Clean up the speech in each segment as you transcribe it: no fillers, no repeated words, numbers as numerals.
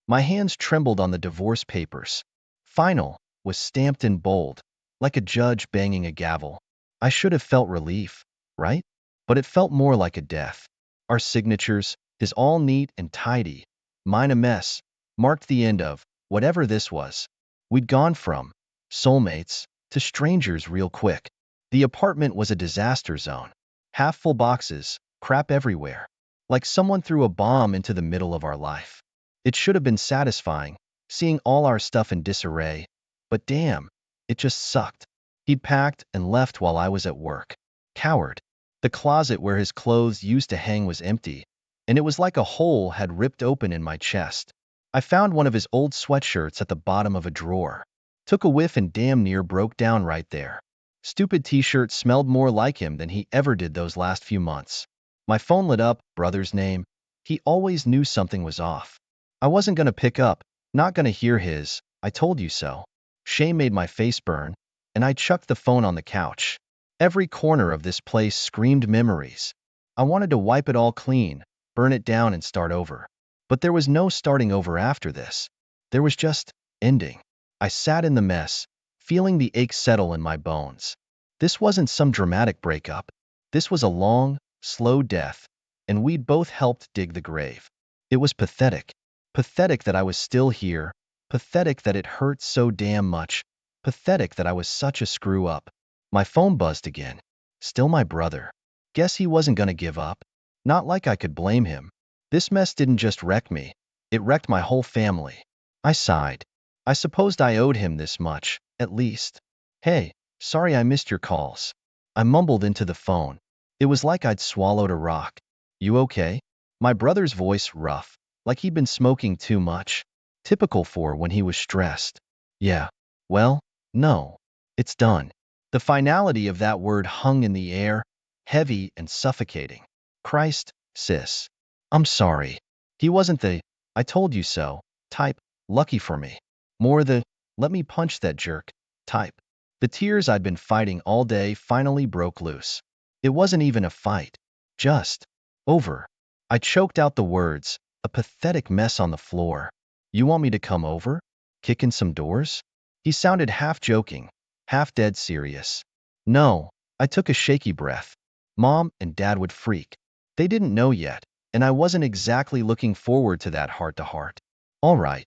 My hands trembled on the divorce papers. Final was stamped in bold, like a judge banging a gavel. I should have felt relief, right? But it felt more like a death. Our signatures, his all neat and tidy, mine a mess, marked the end of whatever this was. We'd gone from soulmates to strangers real quick. The apartment was a disaster zone. Half full boxes, crap everywhere. Like someone threw a bomb into the middle of our life. It should have been satisfying, seeing all our stuff in disarray, but damn, it just sucked. He'd packed and left while I was at work. Coward. The closet where his clothes used to hang was empty, and it was like a hole had ripped open in my chest. I found one of his old sweatshirts at the bottom of a drawer. Took a whiff and damn near broke down right there. Stupid t-shirt smelled more like him than he ever did those last few months. My phone lit up, brother's name. He always knew something was off. I wasn't gonna pick up, not gonna hear his, "I told you so." Shame made my face burn, and I chucked the phone on the couch. Every corner of this place screamed memories. I wanted to wipe it all clean, burn it down and start over. But there was no starting over after this. There was just ending. I sat in the mess, feeling the ache settle in my bones. This wasn't some dramatic breakup. This was a long, slow death, and we'd both helped dig the grave. It was pathetic. Pathetic that I was still here. Pathetic that it hurt so damn much. Pathetic that I was such a screw-up. My phone buzzed again. Still my brother. Guess he wasn't gonna give up. Not like I could blame him. This mess didn't just wreck me. It wrecked my whole family. I sighed. I supposed I owed him this much, at least. "Hey, sorry I missed your calls." I mumbled into the phone. It was like I'd swallowed a rock. "You okay?" My brother's voice rough, like he'd been smoking too much. Typical for when he was stressed. "Yeah. Well, no. It's done." The finality of that word hung in the air, heavy and suffocating. Christ, sis. I'm sorry. He wasn't the "I told you so" type, lucky for me. More the "let me punch that jerk" type. The tears I'd been fighting all day finally broke loose. It wasn't even a fight. Just over. I choked out the words, a pathetic mess on the floor. "You want me to come over? Kick in some doors?" He sounded half joking, half dead serious. "No." I took a shaky breath. Mom and Dad would freak. They didn't know yet, and I wasn't exactly looking forward to that heart-to-heart. "All right.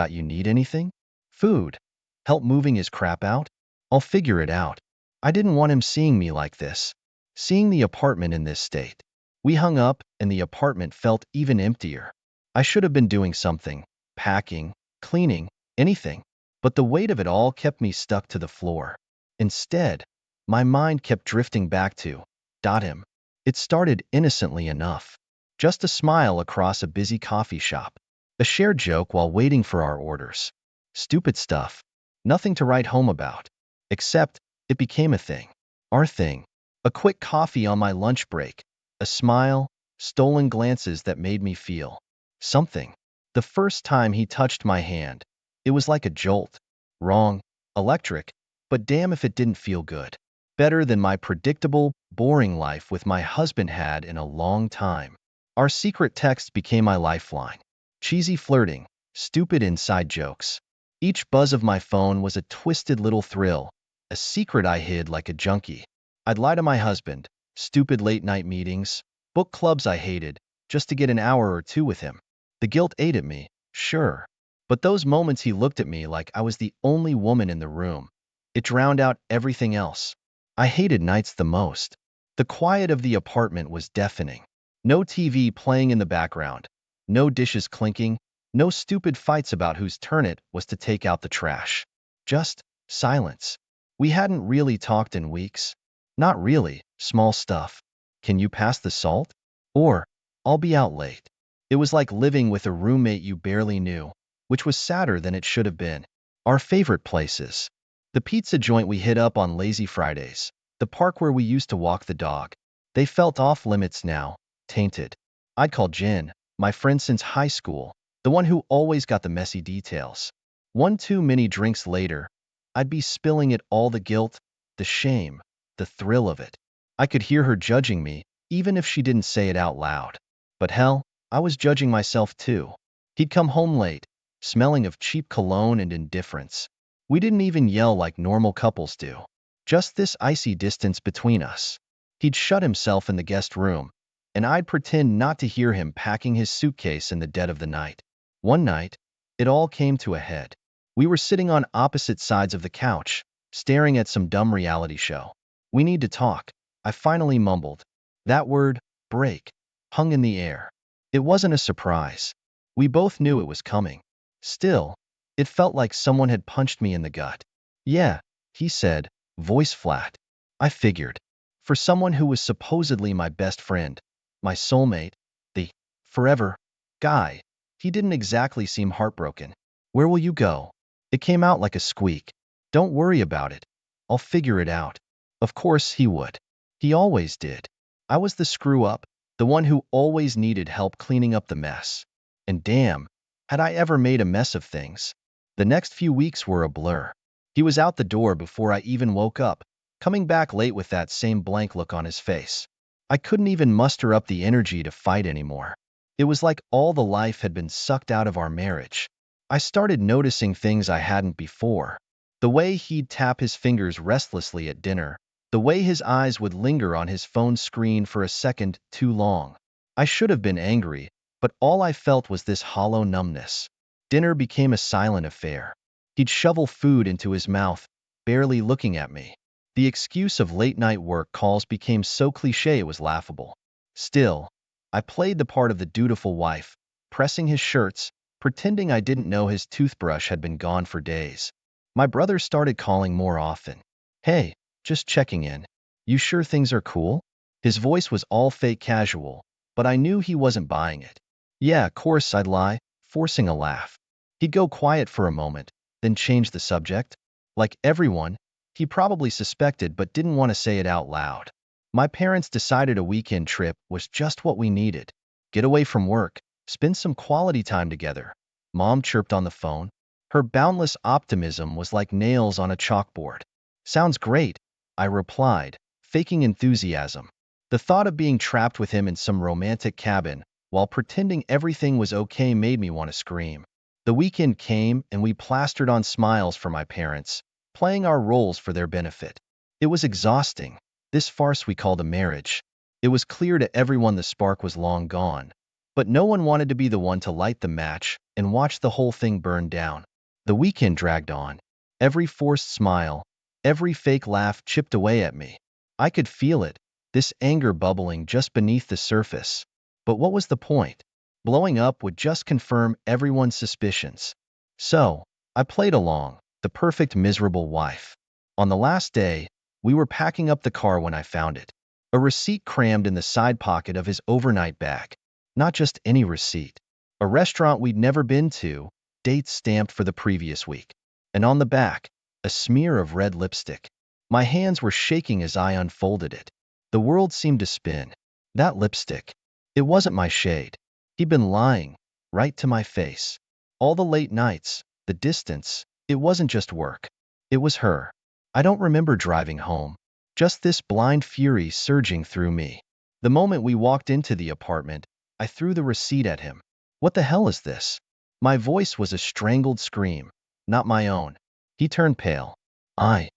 You need anything? Food? Help moving his crap out? I'll figure it out." I didn't want him seeing me like this. Seeing the apartment in this state. We hung up, and the apartment felt even emptier. I should have been doing something. Packing, cleaning, anything. But the weight of it all kept me stuck to the floor. Instead, my mind kept drifting back to him. It started innocently enough. Just a smile across a busy coffee shop. A shared joke while waiting for our orders. Stupid stuff. Nothing to write home about. Except, it became a thing. Our thing. A quick coffee on my lunch break. A smile, stolen glances that made me feel something. The first time he touched my hand, it was like a jolt. Wrong, electric, but damn if it didn't feel good. Better than my predictable, boring life with my husband had in a long time. Our secret text became my lifeline. Cheesy flirting, stupid inside jokes. Each buzz of my phone was a twisted little thrill, a secret I hid like a junkie. I'd lie to my husband, stupid late-night meetings, book clubs I hated, just to get an hour or two with him. The guilt ate at me, sure. But those moments he looked at me like I was the only woman in the room. It drowned out everything else. I hated nights the most. The quiet of the apartment was deafening. No TV playing in the background. No dishes clinking. No stupid fights about whose turn it was to take out the trash. Just silence. We hadn't really talked in weeks. Not really, small stuff. "Can you pass the salt?" Or, "I'll be out late." It was like living with a roommate you barely knew, which was sadder than it should have been. Our favorite places. The pizza joint we hit up on lazy Fridays. The park where we used to walk the dog. They felt off limits now, tainted. I'd call Jen, my friend since high school, the one who always got the messy details. One too many drinks later, I'd be spilling it all, the guilt, the shame, the thrill of it. I could hear her judging me, even if she didn't say it out loud. But hell, I was judging myself too. He'd come home late, smelling of cheap cologne and indifference. We didn't even yell like normal couples do. Just this icy distance between us. He'd shut himself in the guest room, and I'd pretend not to hear him packing his suitcase in the dead of the night. One night, it all came to a head. We were sitting on opposite sides of the couch, staring at some dumb reality show. "We need to talk," I finally mumbled. That word, break, hung in the air. It wasn't a surprise. We both knew it was coming. Still, it felt like someone had punched me in the gut. "Yeah," he said, voice flat. I figured. For someone who was supposedly my best friend, my soulmate, the forever guy, he didn't exactly seem heartbroken. "Where will you go?" It came out like a squeak. "Don't worry about it. I'll figure it out." Of course he would. He always did. I was the screw-up, the one who always needed help cleaning up the mess. And damn, had I ever made a mess of things. The next few weeks were a blur. He was out the door before I even woke up, coming back late with that same blank look on his face. I couldn't even muster up the energy to fight anymore. It was like all the life had been sucked out of our marriage. I started noticing things I hadn't before. The way he'd tap his fingers restlessly at dinner, the way his eyes would linger on his phone screen for a second too long. I should have been angry, but all I felt was this hollow numbness. Dinner became a silent affair. He'd shovel food into his mouth, barely looking at me. The excuse of late-night work calls became so cliché it was laughable. Still, I played the part of the dutiful wife, pressing his shirts, pretending I didn't know his toothbrush had been gone for days. My brother started calling more often. "Hey, just checking in. You sure things are cool?" His voice was all fake casual, but I knew he wasn't buying it. "Yeah, of course," I'd lie, forcing a laugh. He'd go quiet for a moment, then change the subject. Like everyone, he probably suspected but didn't want to say it out loud. My parents decided a weekend trip was just what we needed. Get away from work, spend some quality time together. Mom chirped on the phone. Her boundless optimism was like nails on a chalkboard. "Sounds great," I replied, faking enthusiasm. The thought of being trapped with him in some romantic cabin while pretending everything was okay made me want to scream. The weekend came and we plastered on smiles for my parents, playing our roles for their benefit. It was exhausting, this farce we called a marriage. It was clear to everyone the spark was long gone, but no one wanted to be the one to light the match and watch the whole thing burn down. The weekend dragged on. Every forced smile, every fake laugh chipped away at me. I could feel it, this anger bubbling just beneath the surface. But what was the point? Blowing up would just confirm everyone's suspicions. So, I played along, the perfect miserable wife. On the last day, we were packing up the car when I found it. A receipt crammed in the side pocket of his overnight bag. Not just any receipt. A restaurant we'd never been to, dates stamped for the previous week. And on the back, a smear of red lipstick. My hands were shaking as I unfolded it. The world seemed to spin. That lipstick. It wasn't my shade. He'd been lying, right to my face. All the late nights, the distance, it wasn't just work. It was her. I don't remember driving home. Just this blind fury surging through me. The moment we walked into the apartment, I threw the receipt at him. "What the hell is this?" My voice was a strangled scream, not my own. He turned pale. I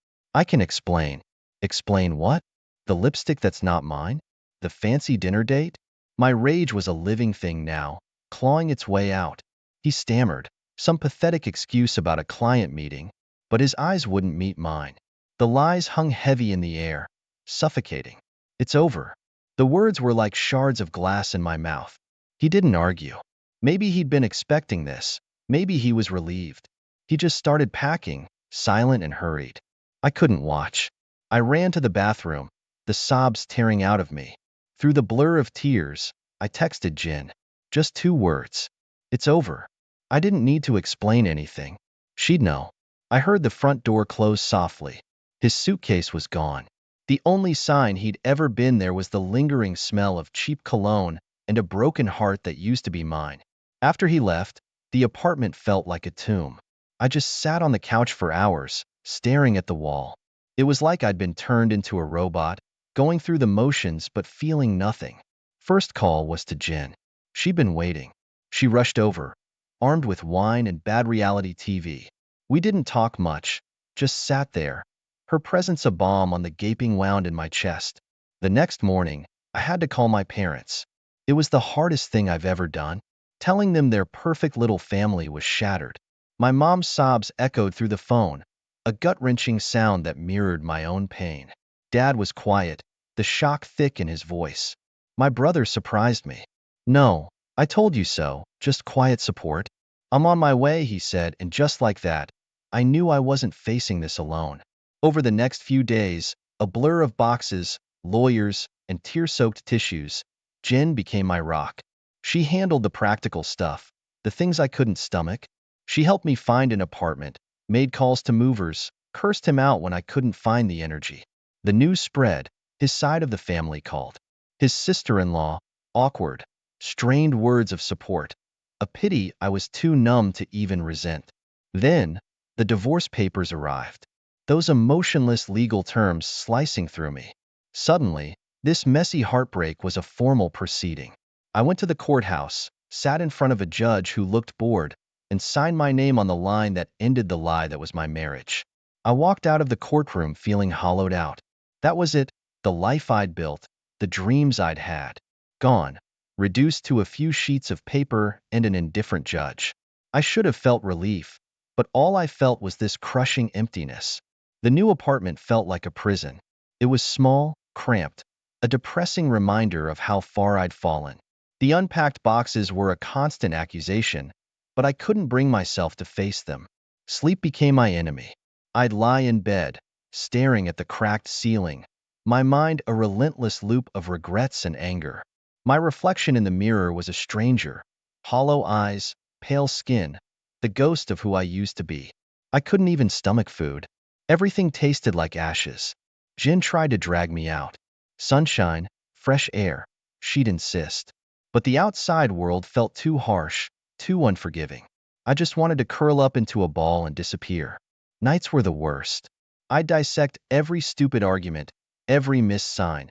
can explain." "Explain what?" "The lipstick that's not mine? The fancy dinner date?" My rage was a living thing now, clawing its way out. He stammered, some pathetic excuse about a client meeting, but his eyes wouldn't meet mine. The lies hung heavy in the air, suffocating. "It's over." The words were like shards of glass in my mouth. He didn't argue. Maybe he'd been expecting this. Maybe he was relieved. He just started packing, silent and hurried. I couldn't watch. I ran to the bathroom, the sobs tearing out of me. Through the blur of tears, I texted Jen. Just 2 words. "It's over." I didn't need to explain anything. She'd know. I heard the front door close softly. His suitcase was gone. The only sign he'd ever been there was the lingering smell of cheap cologne and a broken heart that used to be mine. After he left, the apartment felt like a tomb. I just sat on the couch for hours, staring at the wall. It was like I'd been turned into a robot, going through the motions but feeling nothing. First call was to Jen. She'd been waiting. She rushed over. armed with wine and bad reality TV. We didn't talk much, just sat there, her presence a bomb on the gaping wound in my chest. The next morning, I had to call my parents. It was the hardest thing I've ever done. Telling them their perfect little family was shattered. My mom's sobs echoed through the phone, a gut-wrenching sound that mirrored my own pain. Dad was quiet, the shock thick in his voice. My brother surprised me. "No, I told you so, just quiet support." "I'm on my way," he said, and just like that, I knew I wasn't facing this alone. Over the next few days, a blur of boxes, lawyers, and tear-soaked tissues, Jen became my rock. She handled the practical stuff, the things I couldn't stomach. She helped me find an apartment, made calls to movers, cursed him out when I couldn't find the energy. The news spread. His side of the family called. His sister-in-law, awkward, strained words of support. A pity I was too numb to even resent. Then, the divorce papers arrived. Those emotionless legal terms slicing through me. Suddenly, this messy heartbreak was a formal proceeding. I went to the courthouse, sat in front of a judge who looked bored, and signed my name on the line that ended the lie that was my marriage. I walked out of the courtroom feeling hollowed out. That was it, the life I'd built, the dreams I'd had. Gone, reduced to a few sheets of paper and an indifferent judge. I should have felt relief, but all I felt was this crushing emptiness. The new apartment felt like a prison. It was small, cramped, a depressing reminder of how far I'd fallen. The unpacked boxes were a constant accusation, but I couldn't bring myself to face them. Sleep became my enemy. I'd lie in bed, staring at the cracked ceiling, my mind a relentless loop of regrets and anger. My reflection in the mirror was a stranger, hollow eyes, pale skin, the ghost of who I used to be. I couldn't even stomach food. Everything tasted like ashes. Jen tried to drag me out. Sunshine, fresh air, she'd insist. But the outside world felt too harsh, too unforgiving. I just wanted to curl up into a ball and disappear. Nights were the worst. I'd dissect every stupid argument, every missed sign,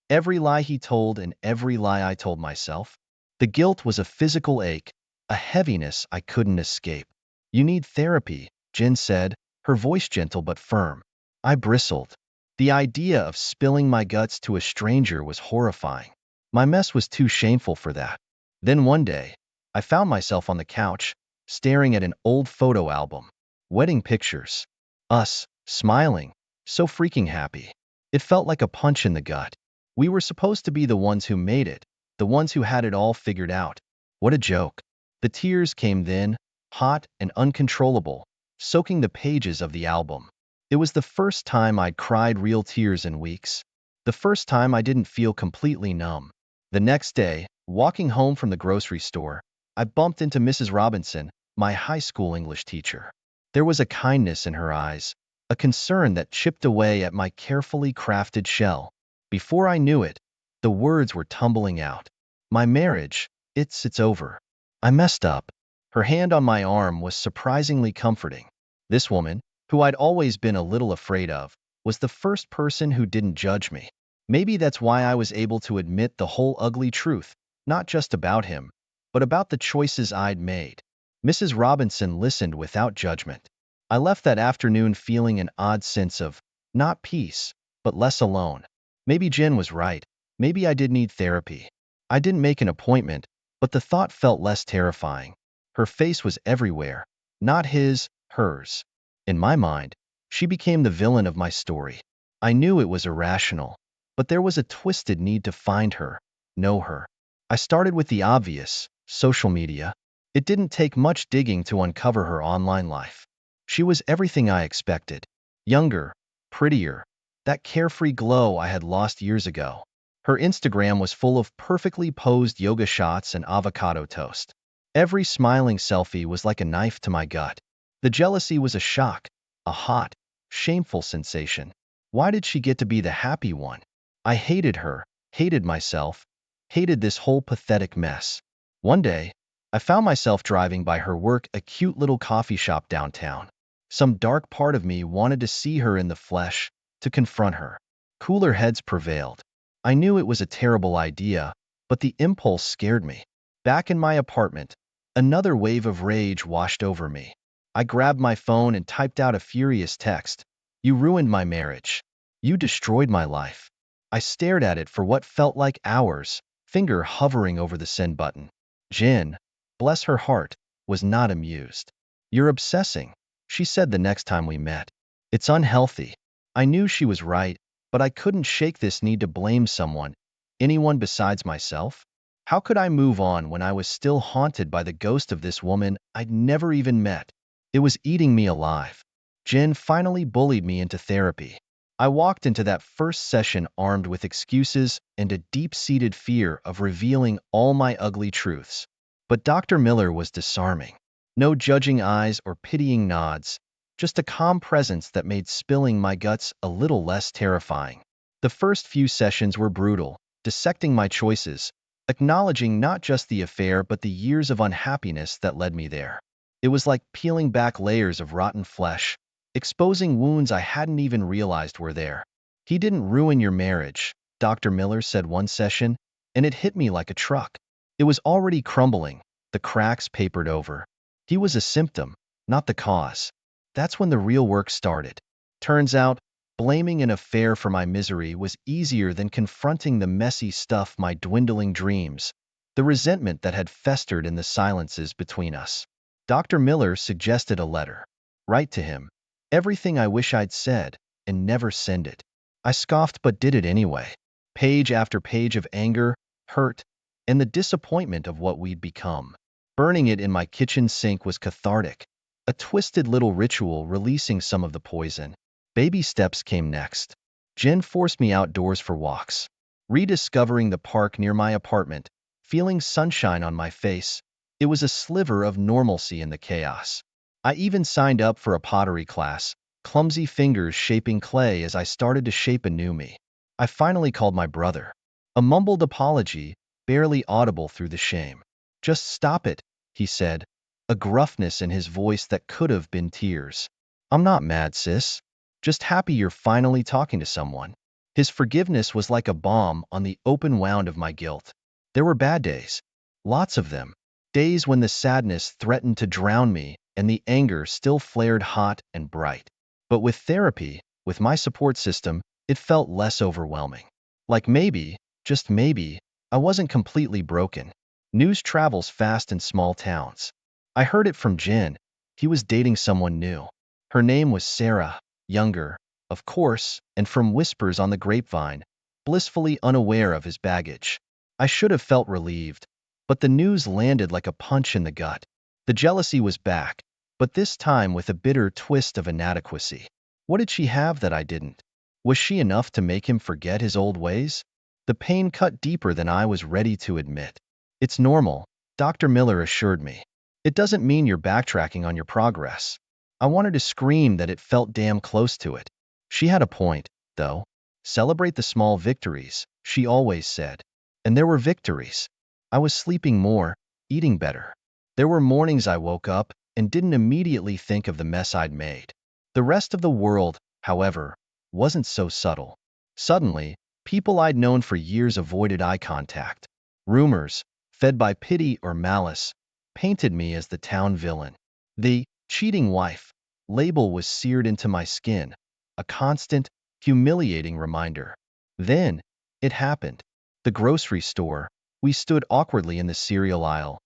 every lie he told and every lie I told myself. The guilt was a physical ache, a heaviness I couldn't escape. "You need therapy," Jen said, her voice gentle but firm. I bristled. The idea of spilling my guts to a stranger was horrifying. My mess was too shameful for that. Then one day, I found myself on the couch, staring at an old photo album. Wedding pictures. Us, smiling, so freaking happy. It felt like a punch in the gut. We were supposed to be the ones who made it, the ones who had it all figured out. What a joke. The tears came then, hot and uncontrollable, soaking the pages of the album. It was the first time I'd cried real tears in weeks. The first time I didn't feel completely numb. The next day, walking home from the grocery store, I bumped into Mrs. Robinson, my high school English teacher. There was a kindness in her eyes, a concern that chipped away at my carefully crafted shell. Before I knew it, the words were tumbling out. "My marriage, it's over. I messed up." Her hand on my arm was surprisingly comforting. This woman, who I'd always been a little afraid of, was the first person who didn't judge me. Maybe that's why I was able to admit the whole ugly truth, not just about him, but about the choices I'd made. Mrs. Robinson listened without judgment. I left that afternoon feeling an odd sense of, not peace, but less alone. Maybe Jen was right. Maybe I did need therapy. I didn't make an appointment, but the thought felt less terrifying. Her face was everywhere, not his, hers. In my mind, she became the villain of my story. I knew it was irrational, but there was a twisted need to find her, know her. I started with the obvious, social media. It didn't take much digging to uncover her online life. She was everything I expected. Younger, prettier, that carefree glow I had lost years ago. Her Instagram was full of perfectly posed yoga shots and avocado toast. Every smiling selfie was like a knife to my gut. The jealousy was a shock, a hot, shameful sensation. Why did she get to be the happy one? I hated her, hated myself, hated this whole pathetic mess. One day, I found myself driving by her work, a cute little coffee shop downtown. Some dark part of me wanted to see her in the flesh, to confront her. Cooler heads prevailed. I knew it was a terrible idea, but the impulse scared me. Back in my apartment, Another wave of rage washed over me. I grabbed my phone and typed out a furious text. You ruined my marriage. You destroyed my life. I stared at it for what felt like hours, finger hovering over the send button. Jin, bless her heart, was not amused. You're obsessing, she said the next time we met. It's unhealthy. I knew she was right, but I couldn't shake this need to blame someone, anyone besides myself. How could I move on when I was still haunted by the ghost of this woman I'd never even met? It was eating me alive. Jen finally bullied me into therapy. I walked into that first session armed with excuses and a deep-seated fear of revealing all my ugly truths. But Dr. Miller was disarming. No judging eyes or pitying nods, just a calm presence that made spilling my guts a little less terrifying. The first few sessions were brutal, dissecting my choices, acknowledging not just the affair but the years of unhappiness that led me there. It was like peeling back layers of rotten flesh, exposing wounds I hadn't even realized were there. He didn't ruin your marriage, Dr. Miller said one session, and it hit me like a truck. It was already crumbling, the cracks papered over. He was a symptom, not the cause. That's when the real work started. Turns out, blaming an affair for my misery was easier than confronting the messy stuff, my dwindling dreams, the resentment that had festered in the silences between us. Dr. Miller suggested a letter. Write to him. Everything I wish I'd said, and never send it. I scoffed but did it anyway. Page after page of anger, hurt, and the disappointment of what we'd become. Burning it in my kitchen sink was cathartic, a twisted little ritual releasing some of the poison. Baby steps came next. Jen forced me outdoors for walks. Rediscovering the park near my apartment, feeling sunshine on my face, it was a sliver of normalcy in the chaos. I even signed up for a pottery class, clumsy fingers shaping clay as I started to shape a new me. I finally called my brother. A mumbled apology, barely audible through the shame. Just stop it, he said, a gruffness in his voice that could have been tears. I'm not mad, sis. Just happy you're finally talking to someone. His forgiveness was like a balm on the open wound of my guilt. There were bad days. Lots of them. Days when the sadness threatened to drown me and the anger still flared hot and bright. But with therapy, with my support system, it felt less overwhelming. Like maybe, just maybe, I wasn't completely broken. News travels fast in small towns. I heard it from Jen. He was dating someone new. Her name was Sarah, younger, of course, and from whispers on the grapevine, blissfully unaware of his baggage. I should have felt relieved, but the news landed like a punch in the gut. The jealousy was back, but this time with a bitter twist of inadequacy. What did she have that I didn't? Was she enough to make him forget his old ways? The pain cut deeper than I was ready to admit. It's normal, Dr. Miller assured me. It doesn't mean you're backtracking on your progress. I wanted to scream that it felt damn close to it. She had a point, though. Celebrate the small victories, she always said. And there were victories. I was sleeping more, eating better. There were mornings I woke up and didn't immediately think of the mess I'd made. The rest of the world, however, wasn't so subtle. Suddenly, people I'd known for years avoided eye contact. Rumors, fed by pity or malice, painted me as the town villain. The cheating wife label was seared into my skin, a constant, humiliating reminder. Then, it happened. The grocery store. We stood awkwardly in the cereal aisle,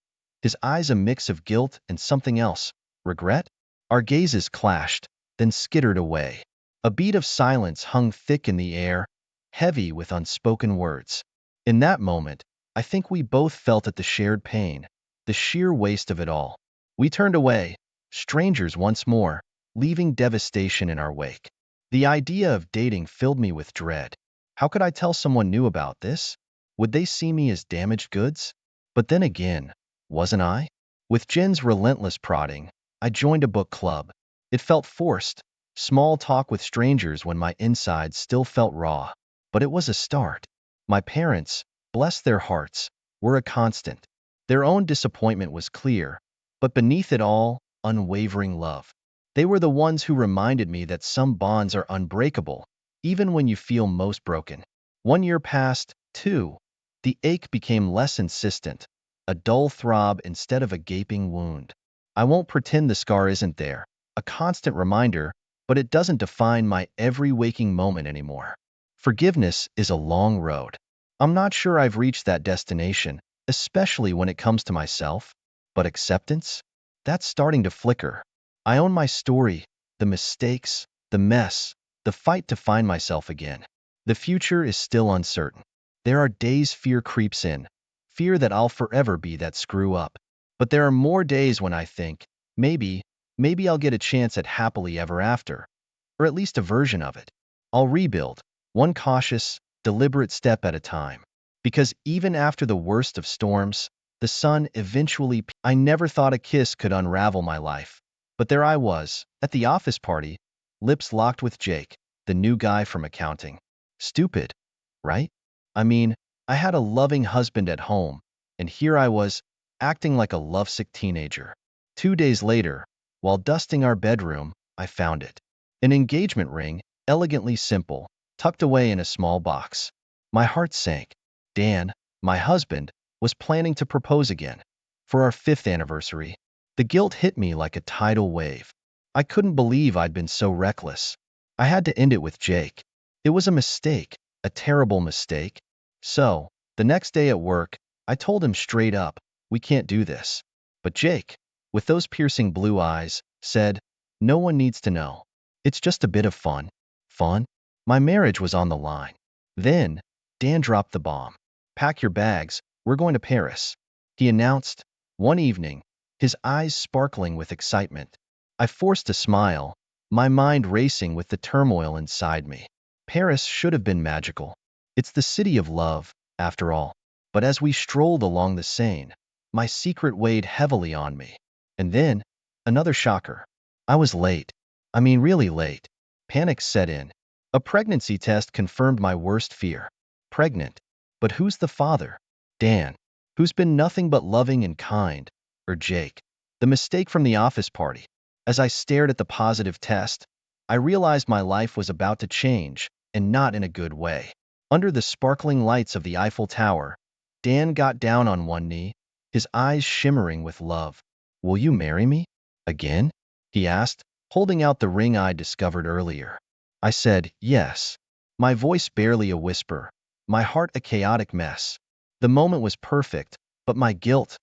his eyes a mix of guilt and something else, regret? Our gazes clashed, then skittered away. A beat of silence hung thick in the air, heavy with unspoken words. In that moment, I think we both felt at the shared pain, the sheer waste of it all. We turned away, strangers once more, leaving devastation in our wake. The idea of dating filled me with dread. How could I tell someone new about this? Would they see me as damaged goods? But then again, wasn't I? With Jen's relentless prodding, I joined a book club. It felt forced, small talk with strangers when my insides still felt raw. But it was a start. My parents, bless their hearts, were a constant. Their own disappointment was clear, but beneath it all, unwavering love. They were the ones who reminded me that some bonds are unbreakable, even when you feel most broken. 1 year passed, too. The ache became less insistent, a dull throb instead of a gaping wound. I won't pretend the scar isn't there, a constant reminder, but it doesn't define my every waking moment anymore. Forgiveness is a long road. I'm not sure I've reached that destination, especially when it comes to myself. But acceptance? That's starting to flicker. I own my story, the mistakes, the mess, the fight to find myself again. The future is still uncertain. There are days fear creeps in, fear that I'll forever be that screw up. But there are more days when I think, maybe, maybe I'll get a chance at happily ever after, or at least a version of it. I'll rebuild, one cautious, deliberate step at a time. Because even after the worst of storms, the sun eventually. I never thought a kiss could unravel my life. But there I was, at the office party, lips locked with Jake, the new guy from accounting. Stupid, right? I mean, I had a loving husband at home, and here I was, acting like a lovesick teenager. 2 days later, while dusting our bedroom, I found it. An engagement ring, elegantly simple, tucked away in a small box. My heart sank. Dan, my husband, was planning to propose again. For our 5th anniversary. The guilt hit me like a tidal wave. I couldn't believe I'd been so reckless. I had to end it with Jake. It was a mistake, a terrible mistake. So, the next day at work, I told him straight up, we can't do this. But Jake, with those piercing blue eyes, said, no one needs to know. It's just a bit of fun. Fun? My marriage was on the line. Then, Dan dropped the bomb. Pack your bags, we're going to Paris. He announced, one evening, his eyes sparkling with excitement. I forced a smile, my mind racing with the turmoil inside me. Paris should have been magical. It's the city of love, after all. But as we strolled along the Seine, my secret weighed heavily on me. And then, another shocker. I was late. I mean, really late. Panic set in. A pregnancy test confirmed my worst fear. Pregnant. But who's the father? Dan, who's been nothing but loving and kind, or Jake, the mistake from the office party. As I stared at the positive test, I realized my life was about to change, and not in a good way. Under the sparkling lights of the Eiffel Tower, Dan got down on one knee, his eyes shimmering with love. Will you marry me? Again? He asked, holding out the ring I'd discovered earlier. I said, yes. My voice barely a whisper, my heart a chaotic mess. The moment was perfect, but my guilt,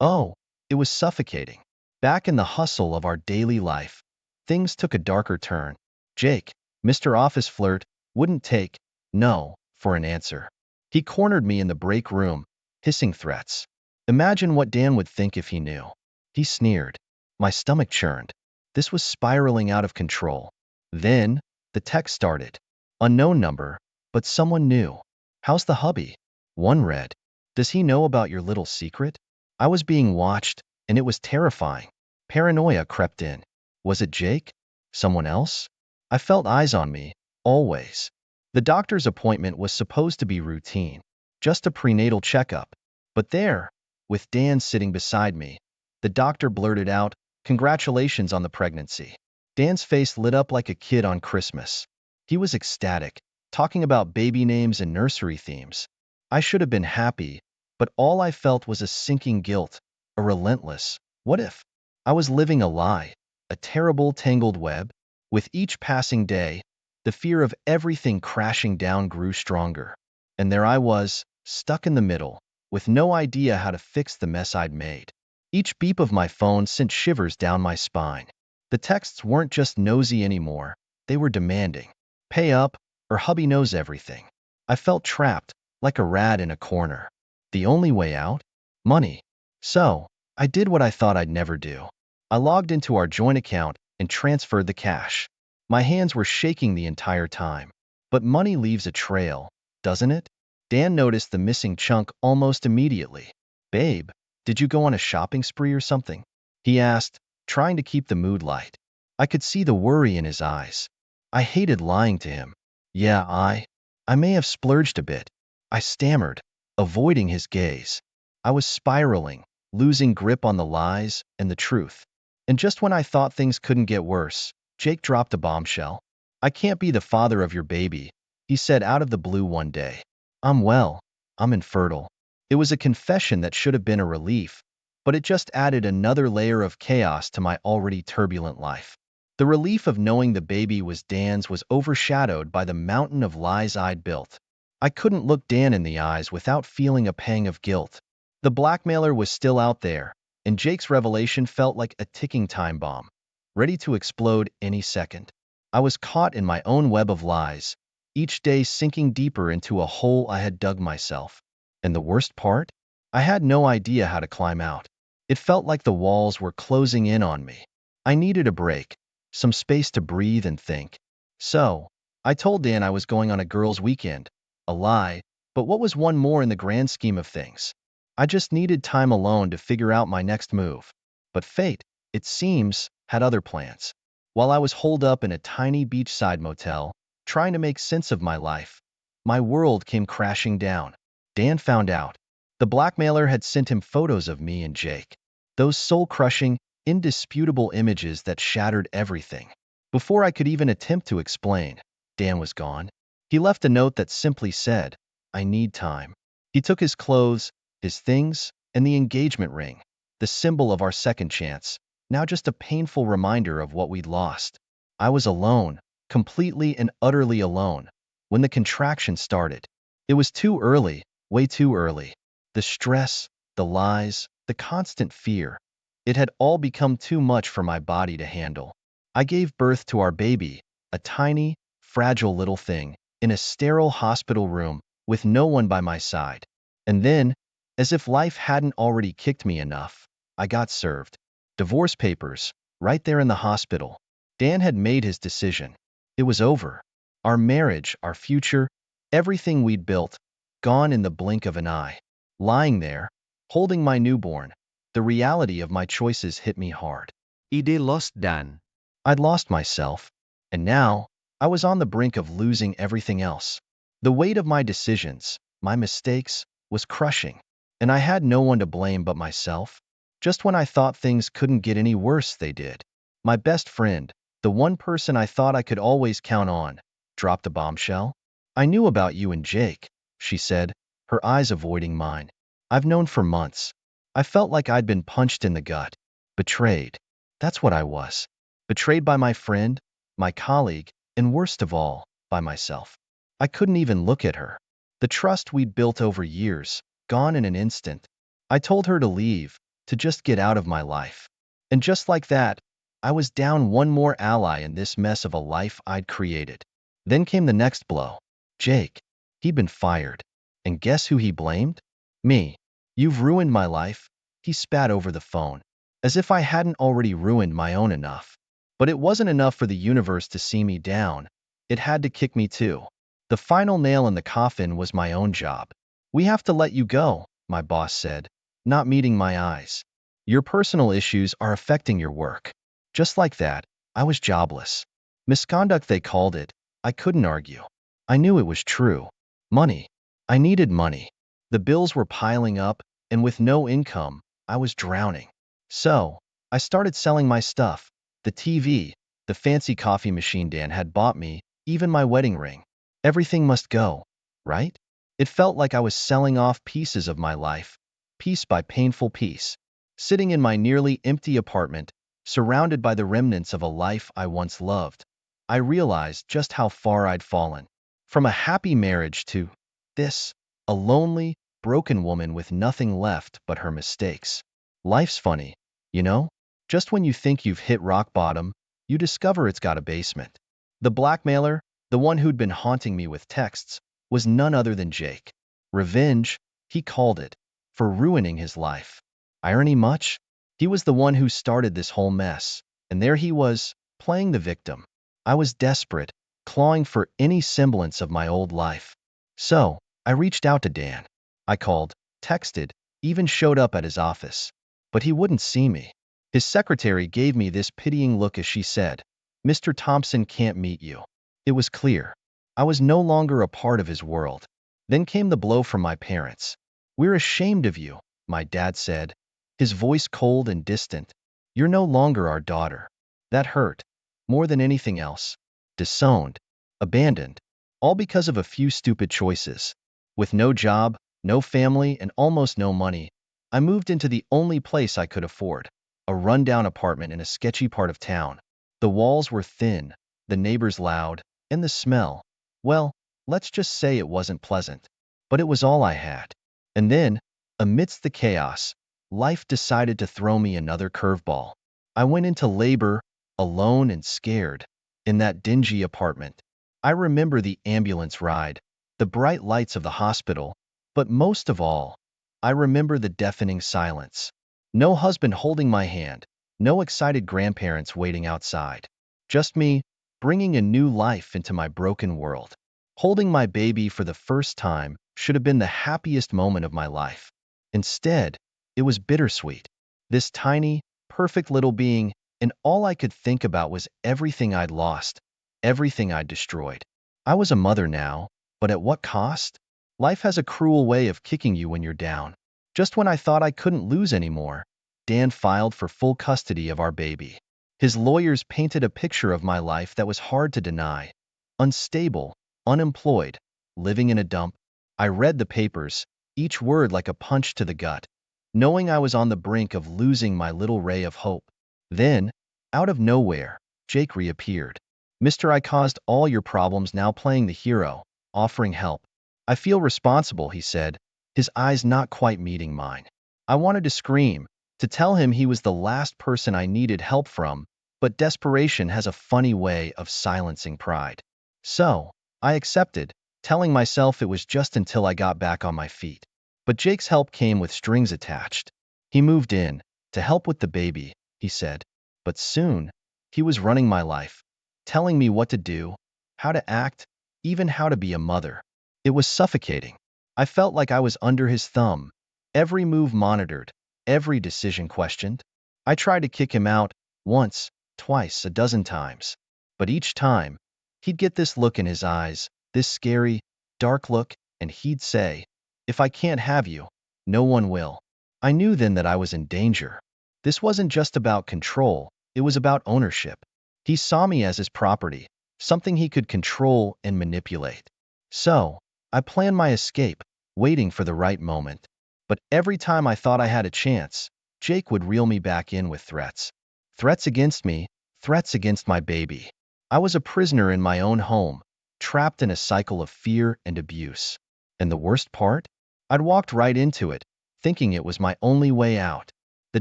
oh, it was suffocating. Back in the hustle of our daily life, things took a darker turn. Jake, Mr. Office Flirt, wouldn't take no for an answer. He cornered me in the break room, hissing threats. Imagine what Dan would think if he knew. He sneered. My stomach churned. This was spiraling out of control. Then, the text started. Unknown number, but someone new. How's the hubby? One read. Does he know about your little secret? I was being watched, and it was terrifying. Paranoia crept in. Was it Jake? Someone else? I felt eyes on me, always. The doctor's appointment was supposed to be routine, just a prenatal checkup. But there, with Dan sitting beside me, the doctor blurted out, congratulations on the pregnancy. Dan's face lit up like a kid on Christmas. He was ecstatic, talking about baby names and nursery themes. I should have been happy, but all I felt was a sinking guilt, a relentless, what if? I was living a lie, a terrible tangled web. With each passing day, the fear of everything crashing down grew stronger. And there I was, stuck in the middle, with no idea how to fix the mess I'd made. Each beep of my phone sent shivers down my spine. The texts weren't just nosy anymore, they were demanding. Pay up, or hubby knows everything. I felt trapped, like a rat in a corner. The only way out? Money. So, I did what I thought I'd never do. I logged into our joint account and transferred the cash. My hands were shaking the entire time. But money leaves a trail, doesn't it? Dan noticed the missing chunk almost immediately. Babe, did you go on a shopping spree or something? He asked, trying to keep the mood light. I could see the worry in his eyes. I hated lying to him. Yeah, I may have splurged a bit. I stammered, avoiding his gaze. I was spiraling, losing grip on the lies and the truth. And just when I thought things couldn't get worse, Jake dropped a bombshell. I can't be the father of your baby, he said out of the blue one day. I'm infertile. It was a confession that should have been a relief, but it just added another layer of chaos to my already turbulent life. The relief of knowing the baby was Dan's was overshadowed by the mountain of lies I'd built. I couldn't look Dan in the eyes without feeling a pang of guilt. The blackmailer was still out there, and Jake's revelation felt like a ticking time bomb, ready to explode any second. I was caught in my own web of lies, each day sinking deeper into a hole I had dug myself. And the worst part? I had no idea how to climb out. It felt like the walls were closing in on me. I needed a break, some space to breathe and think. So, I told Dan I was going on a girls' weekend. A lie, but what was one more in the grand scheme of things? I just needed time alone to figure out my next move. But fate, it seems, had other plans. While I was holed up in a tiny beachside motel, trying to make sense of my life, my world came crashing down. Dan found out. The blackmailer had sent him photos of me and Jake. Those soul-crushing, indisputable images that shattered everything. Before I could even attempt to explain, Dan was gone. He left a note that simply said, "I need time." He took his clothes, his things, and the engagement ring, the symbol of our second chance, now just a painful reminder of what we'd lost. I was alone, completely and utterly alone, when the contraction started. It was too early, way too early. The stress, the lies, the constant fear. It had all become too much for my body to handle. I gave birth to our baby, a tiny, fragile little thing, in a sterile hospital room, with no one by my side. And then, as if life hadn't already kicked me enough, I got served. Divorce papers, right there in the hospital. Dan had made his decision. It was over. Our marriage, our future, everything we'd built, gone in the blink of an eye. Lying there, holding my newborn, the reality of my choices hit me hard. Ide lost Dan. I'd lost myself, and now I was on the brink of losing everything else. The weight of my decisions, my mistakes, was crushing, and I had no one to blame but myself. Just when I thought things couldn't get any worse, they did. My best friend, the one person I thought I could always count on, dropped a bombshell. "I knew about you and Jake," she said, her eyes avoiding mine. "I've known for months. I felt like I'd been punched in the gut. Betrayed. That's what I was. Betrayed by my friend, my colleague, and worst of all, by myself." I couldn't even look at her. The trust we'd built over years, gone in an instant. I told her to leave, to just get out of my life. And just like that, I was down one more ally in this mess of a life I'd created. Then came the next blow. Jake. He'd been fired. And guess who he blamed? Me. "You've ruined my life," he spat over the phone, as if I hadn't already ruined my own enough. But it wasn't enough for the universe to see me down. It had to kick me too. The final nail in the coffin was my own job. "We have to let you go," my boss said, not meeting my eyes. "Your personal issues are affecting your work." Just like that, I was jobless. Misconduct, they called it. I couldn't argue. I knew it was true. Money. I needed money. The bills were piling up, and with no income, I was drowning. So, I started selling my stuff. The TV, the fancy coffee machine Dan had bought me, even my wedding ring. Everything must go, right? It felt like I was selling off pieces of my life, piece by painful piece. Sitting in my nearly empty apartment, surrounded by the remnants of a life I once loved, I realized just how far I'd fallen. From a happy marriage to this, a lonely, broken woman with nothing left but her mistakes. Life's funny, you know? Just when you think you've hit rock bottom, you discover it's got a basement. The blackmailer, the one who'd been haunting me with texts, was none other than Jake. Revenge, he called it, for ruining his life. Irony much? He was the one who started this whole mess, and there he was, playing the victim. I was desperate, clawing for any semblance of my old life. So, I reached out to Dan. I called, texted, even showed up at his office. But he wouldn't see me. His secretary gave me this pitying look as she said, "Mr. Thompson can't meet you." It was clear. I was no longer a part of his world. Then came the blow from my parents. "We're ashamed of you," my dad said, his voice cold and distant. "You're no longer our daughter." That hurt, more than anything else. Disowned, abandoned, all because of a few stupid choices. With no job, No family and almost no money. I moved into the only place I could afford, a rundown apartment in a sketchy part of town. The walls were thin, the neighbors loud, and the smell, well, let's just say it wasn't pleasant. But it was all I had. And then, amidst the chaos, life decided to throw me another curveball. I went into labor, alone and scared, in that dingy apartment. I remember the ambulance ride, the bright lights of the hospital, but most of all, I remember the deafening silence. No husband holding my hand, no excited grandparents waiting outside. Just me, bringing a new life into my broken world. Holding my baby for the first time should have been the happiest moment of my life. Instead, it was bittersweet. This tiny, perfect little being, and all I could think about was everything I'd lost, everything I'd destroyed. I was a mother now, but at what cost? Life has a cruel way of kicking you when you're down. Just when I thought I couldn't lose anymore, Dan filed for full custody of our baby. His lawyers painted a picture of my life that was hard to deny. Unstable, unemployed, living in a dump. I read the papers, each word like a punch to the gut, knowing I was on the brink of losing my little ray of hope. Then, out of nowhere, Jake reappeared. "Mister, I caused all your problems," now playing the hero, offering help. "I feel responsible," he said, his eyes not quite meeting mine. I wanted to scream, to tell him he was the last person I needed help from, but desperation has a funny way of silencing pride. So, I accepted, telling myself it was just until I got back on my feet. But Jake's help came with strings attached. He moved in, to help with the baby, he said. But soon, he was running my life, telling me what to do, how to act, even how to be a mother. It was suffocating. I felt like I was under his thumb, every move monitored, every decision questioned. I tried to kick him out, once, twice, a dozen times. But each time, he'd get this look in his eyes, this scary, dark look, and he'd say, "If I can't have you, no one will." I knew then that I was in danger. This wasn't just about control, it was about ownership. He saw me as his property, something he could control and manipulate. So, I planned my escape, waiting for the right moment. But every time I thought I had a chance, Jake would reel me back in with threats. Threats against me, threats against my baby. I was a prisoner in my own home, trapped in a cycle of fear and abuse. And the worst part? I'd walked right into it, thinking it was my only way out. The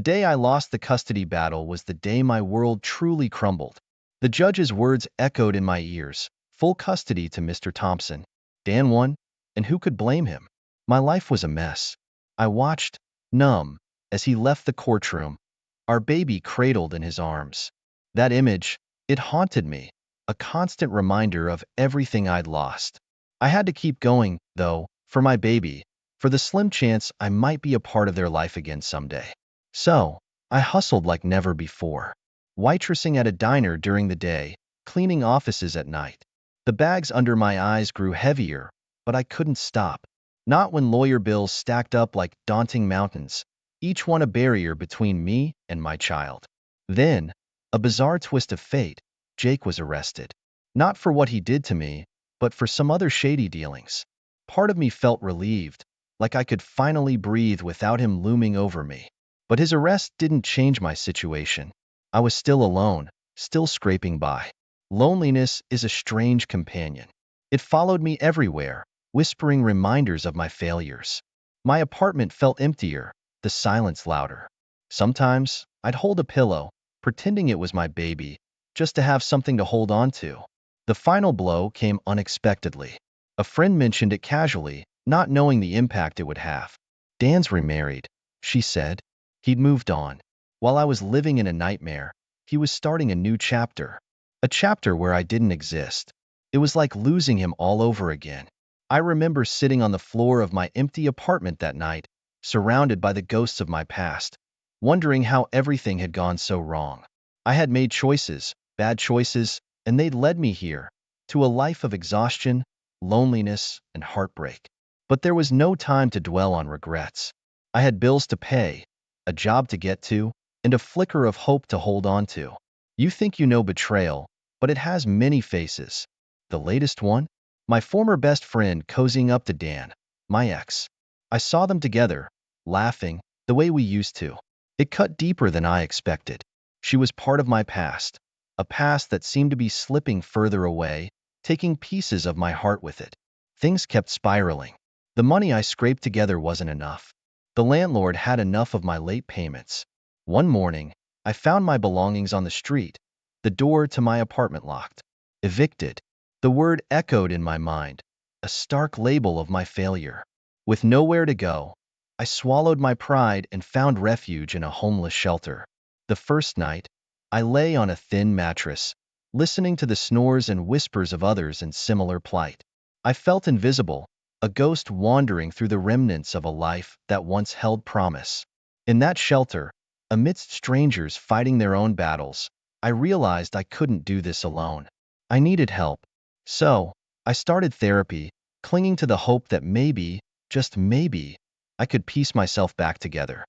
day I lost the custody battle was the day my world truly crumbled. The judge's words echoed in my ears, full custody to Mr. Thompson. Dan won, and who could blame him? My life was a mess. I watched, numb, as he left the courtroom, our baby cradled in his arms. That image, it haunted me, a constant reminder of everything I'd lost. I had to keep going, though, for my baby, for the slim chance I might be a part of their life again someday. So, I hustled like never before. Waitressing at a diner during the day, cleaning offices at night. The bags under my eyes grew heavier, but I couldn't stop. Not when lawyer bills stacked up like daunting mountains, each one a barrier between me and my child. Then, a bizarre twist of fate, Jake was arrested. Not for what he did to me, but for some other shady dealings. Part of me felt relieved, like I could finally breathe without him looming over me. But his arrest didn't change my situation. I was still alone, still scraping by. Loneliness is a strange companion. It followed me everywhere, whispering reminders of my failures. My apartment felt emptier, the silence louder. Sometimes, I'd hold a pillow, pretending it was my baby, just to have something to hold on to. The final blow came unexpectedly. A friend mentioned it casually, not knowing the impact it would have. "Dan's remarried," she said. He'd moved on. While I was living in a nightmare, he was starting a new chapter. A chapter where I didn't exist. It was like losing him all over again. I remember sitting on the floor of my empty apartment that night, surrounded by the ghosts of my past, wondering how everything had gone so wrong. I had made choices, bad choices, and they'd led me here, to a life of exhaustion, loneliness, and heartbreak. But there was no time to dwell on regrets. I had bills to pay, a job to get to, and a flicker of hope to hold on to. You think you know betrayal, but it has many faces. The latest one? My former best friend cozying up to Dan, my ex. I saw them together, laughing, the way we used to. It cut deeper than I expected. She was part of my past, a past that seemed to be slipping further away, taking pieces of my heart with it. Things kept spiraling. The money I scraped together wasn't enough. The landlord had enough of my late payments. One morning, I found my belongings on the street, the door to my apartment locked. Evicted. The word echoed in my mind, a stark label of my failure. With nowhere to go, I swallowed my pride and found refuge in a homeless shelter. The first night, I lay on a thin mattress, listening to the snores and whispers of others in similar plight. I felt invisible, a ghost wandering through the remnants of a life that once held promise. In that shelter, amidst strangers fighting their own battles, I realized I couldn't do this alone. I needed help. So, I started therapy, clinging to the hope that maybe, just maybe, I could piece myself back together.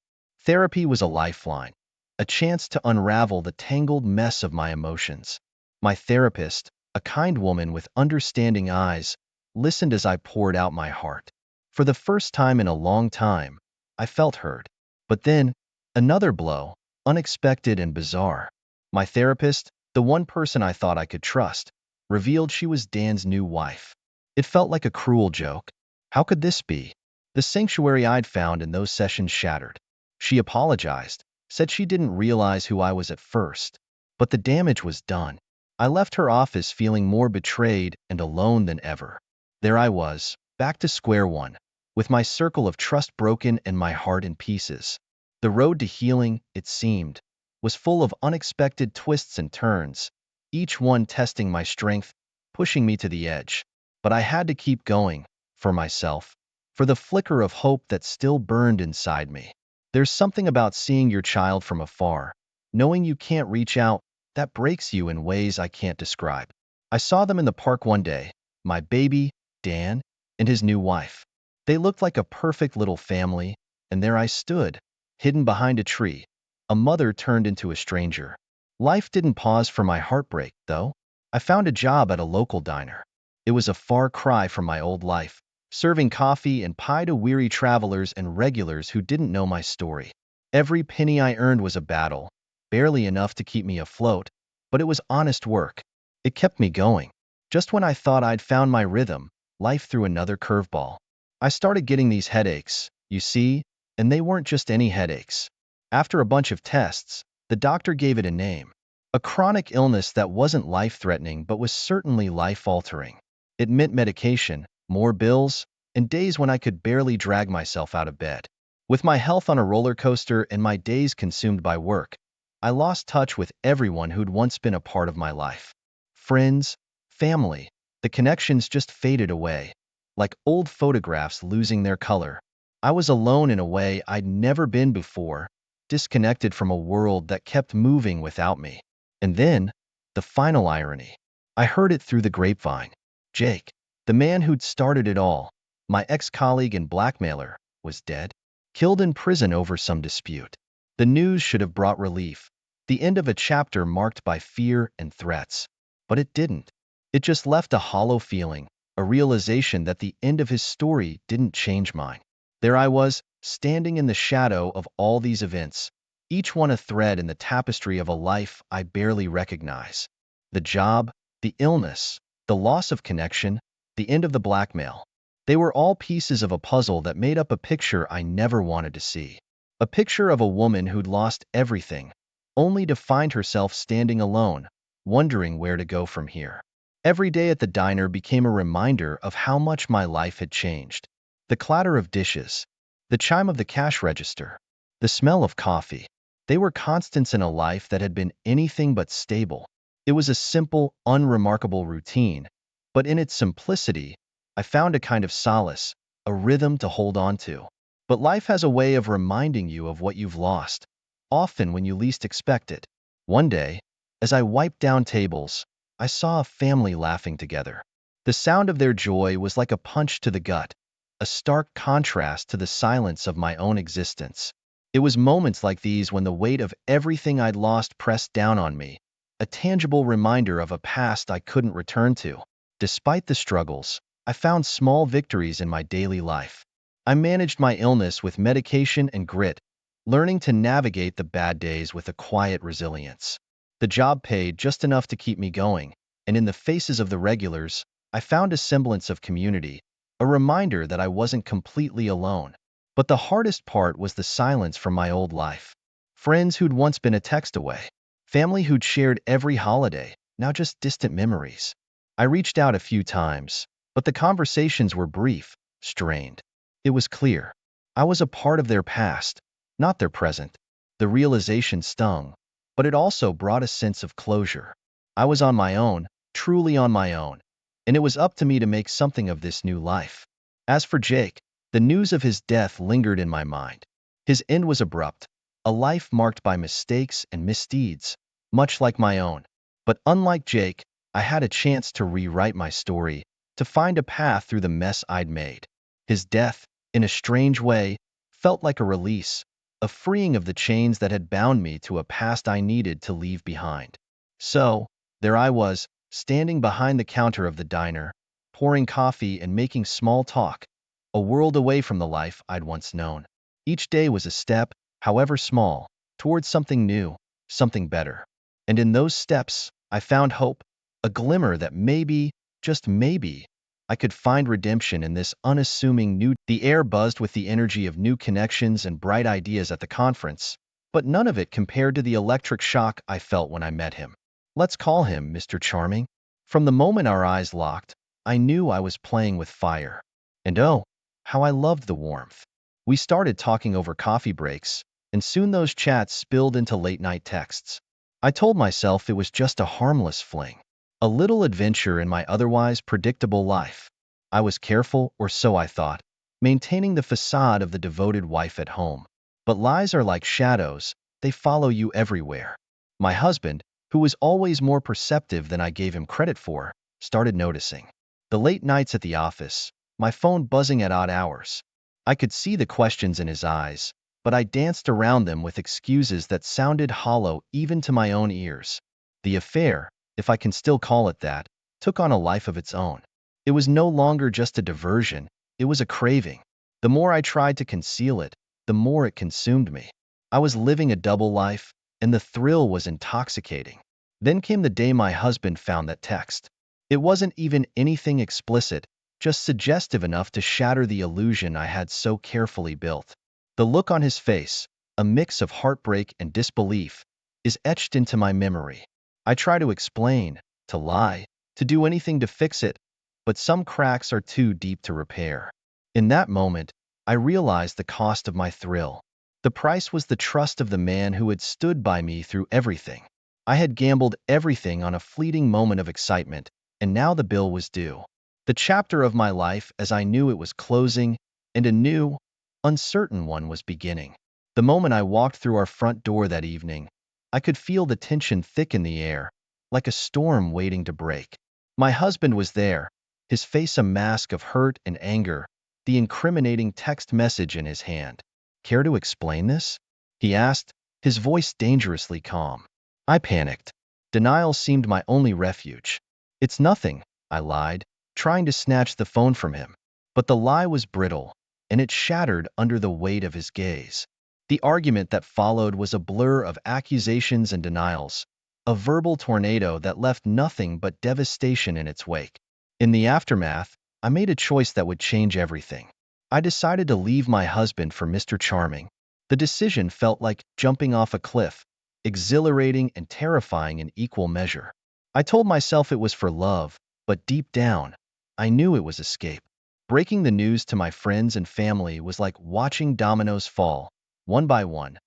Therapy was a lifeline, a chance to unravel the tangled mess of my emotions. My therapist, a kind woman with understanding eyes, listened as I poured out my heart. For the first time in a long time, I felt heard. But then, another blow, unexpected and bizarre. My therapist, the one person I thought I could trust, revealed she was Dan's new wife. It felt like a cruel joke. How could this be? The sanctuary I'd found in those sessions shattered. She apologized, said she didn't realize who I was at first. But the damage was done. I left her office feeling more betrayed and alone than ever. There I was, back to square one, with my circle of trust broken and my heart in pieces. The road to healing, it seemed, was full of unexpected twists and turns, each one testing my strength, pushing me to the edge. But I had to keep going, for myself, for the flicker of hope that still burned inside me. There's something about seeing your child from afar, knowing you can't reach out, that breaks you in ways I can't describe. I saw them in the park one day, my baby, Dan, and his new wife. They looked like a perfect little family, and there I stood, hidden behind a tree, a mother turned into a stranger. Life didn't pause for my heartbreak, though. I found a job at a local diner. It was a far cry from my old life, serving coffee and pie to weary travelers and regulars who didn't know my story. Every penny I earned was a battle, barely enough to keep me afloat, but it was honest work. It kept me going. Just when I thought I'd found my rhythm, life threw another curveball. I started getting these headaches, you see, and they weren't just any headaches. After a bunch of tests, the doctor gave it a name. A chronic illness that wasn't life-threatening but was certainly life-altering. It meant medication, more bills, and days when I could barely drag myself out of bed. With my health on a roller coaster and my days consumed by work, I lost touch with everyone who'd once been a part of my life. Friends, family, the connections just faded away, like old photographs losing their color. I was alone in a way I'd never been before, disconnected from a world that kept moving without me. And then, the final irony. I heard it through the grapevine. Jake, the man who'd started it all, my ex-colleague and blackmailer, was dead, killed in prison over some dispute. The news should have brought relief, the end of a chapter marked by fear and threats. But it didn't. It just left a hollow feeling, a realization that the end of his story didn't change mine. There I was, standing in the shadow of all these events, each one a thread in the tapestry of a life I barely recognize. The job, the illness, the loss of connection, the end of the blackmail. They were all pieces of a puzzle that made up a picture I never wanted to see. A picture of a woman who'd lost everything, only to find herself standing alone, wondering where to go from here. Every day at the diner became a reminder of how much my life had changed. The clatter of dishes, the chime of the cash register, the smell of coffee. They were constants in a life that had been anything but stable. It was a simple, unremarkable routine, but in its simplicity, I found a kind of solace, a rhythm to hold on to. But life has a way of reminding you of what you've lost, often when you least expect it. One day, as I wiped down tables, I saw a family laughing together. The sound of their joy was like a punch to the gut, a stark contrast to the silence of my own existence. It was moments like these when the weight of everything I'd lost pressed down on me, a tangible reminder of a past I couldn't return to. Despite the struggles, I found small victories in my daily life. I managed my illness with medication and grit, learning to navigate the bad days with a quiet resilience. The job paid just enough to keep me going, and in the faces of the regulars, I found a semblance of community, a reminder that I wasn't completely alone. But the hardest part was the silence from my old life. Friends who'd once been a text away. Family who'd shared every holiday, now just distant memories. I reached out a few times, but the conversations were brief, strained. It was clear. I was a part of their past, not their present. The realization stung, but it also brought a sense of closure. I was on my own, truly on my own, and it was up to me to make something of this new life. As for Jake, the news of his death lingered in my mind. His end was abrupt, a life marked by mistakes and misdeeds, much like my own. But unlike Jake, I had a chance to rewrite my story, to find a path through the mess I'd made. His death, in a strange way, felt like a release, a freeing of the chains that had bound me to a past I needed to leave behind. So, there I was, standing behind the counter of the diner, pouring coffee and making small talk, a world away from the life I'd once known. Each day was a step, however small, towards something new, something better. And in those steps, I found hope, a glimmer that maybe, just maybe, I could find redemption in this unassuming new. The air buzzed with the energy of new connections and bright ideas at the conference, but none of it compared to the electric shock I felt when I met him. Let's call him Mr. Charming. From the moment our eyes locked, I knew I was playing with fire. And oh, how I loved the warmth. We started talking over coffee breaks, and soon those chats spilled into late-night texts. I told myself it was just a harmless fling, a little adventure in my otherwise predictable life. I was careful, or so I thought, maintaining the facade of the devoted wife at home. But lies are like shadows, they follow you everywhere. My husband, who was always more perceptive than I gave him credit for, started noticing. The late nights at the office, my phone buzzing at odd hours. I could see the questions in his eyes, but I danced around them with excuses that sounded hollow even to my own ears. The affair, if I can still call it that, took on a life of its own. It was no longer just a diversion, it was a craving. The more I tried to conceal it, the more it consumed me. I was living a double life, and the thrill was intoxicating. Then came the day my husband found that text. It wasn't even anything explicit, just suggestive enough to shatter the illusion I had so carefully built. The look on his face, a mix of heartbreak and disbelief, is etched into my memory. I try to explain, to lie, to do anything to fix it, but some cracks are too deep to repair. In that moment, I realized the cost of my thrill. The price was the trust of the man who had stood by me through everything. I had gambled everything on a fleeting moment of excitement, and now the bill was due. The chapter of my life as I knew it was closing, and a new, uncertain one was beginning. The moment I walked through our front door that evening, I could feel the tension thick in the air, like a storm waiting to break. My husband was there, his face a mask of hurt and anger, the incriminating text message in his hand. Care to explain this? He asked, his voice dangerously calm. I panicked. Denial seemed my only refuge. It's nothing, I lied, trying to snatch the phone from him. But the lie was brittle, and it shattered under the weight of his gaze. The argument that followed was a blur of accusations and denials, a verbal tornado that left nothing but devastation in its wake. In the aftermath, I made a choice that would change everything. I decided to leave my husband for Mr. Charming. The decision felt like jumping off a cliff, exhilarating and terrifying in equal measure. I told myself it was for love, but deep down, I knew it was escape. Breaking the news to my friends and family was like watching dominoes fall, one by one.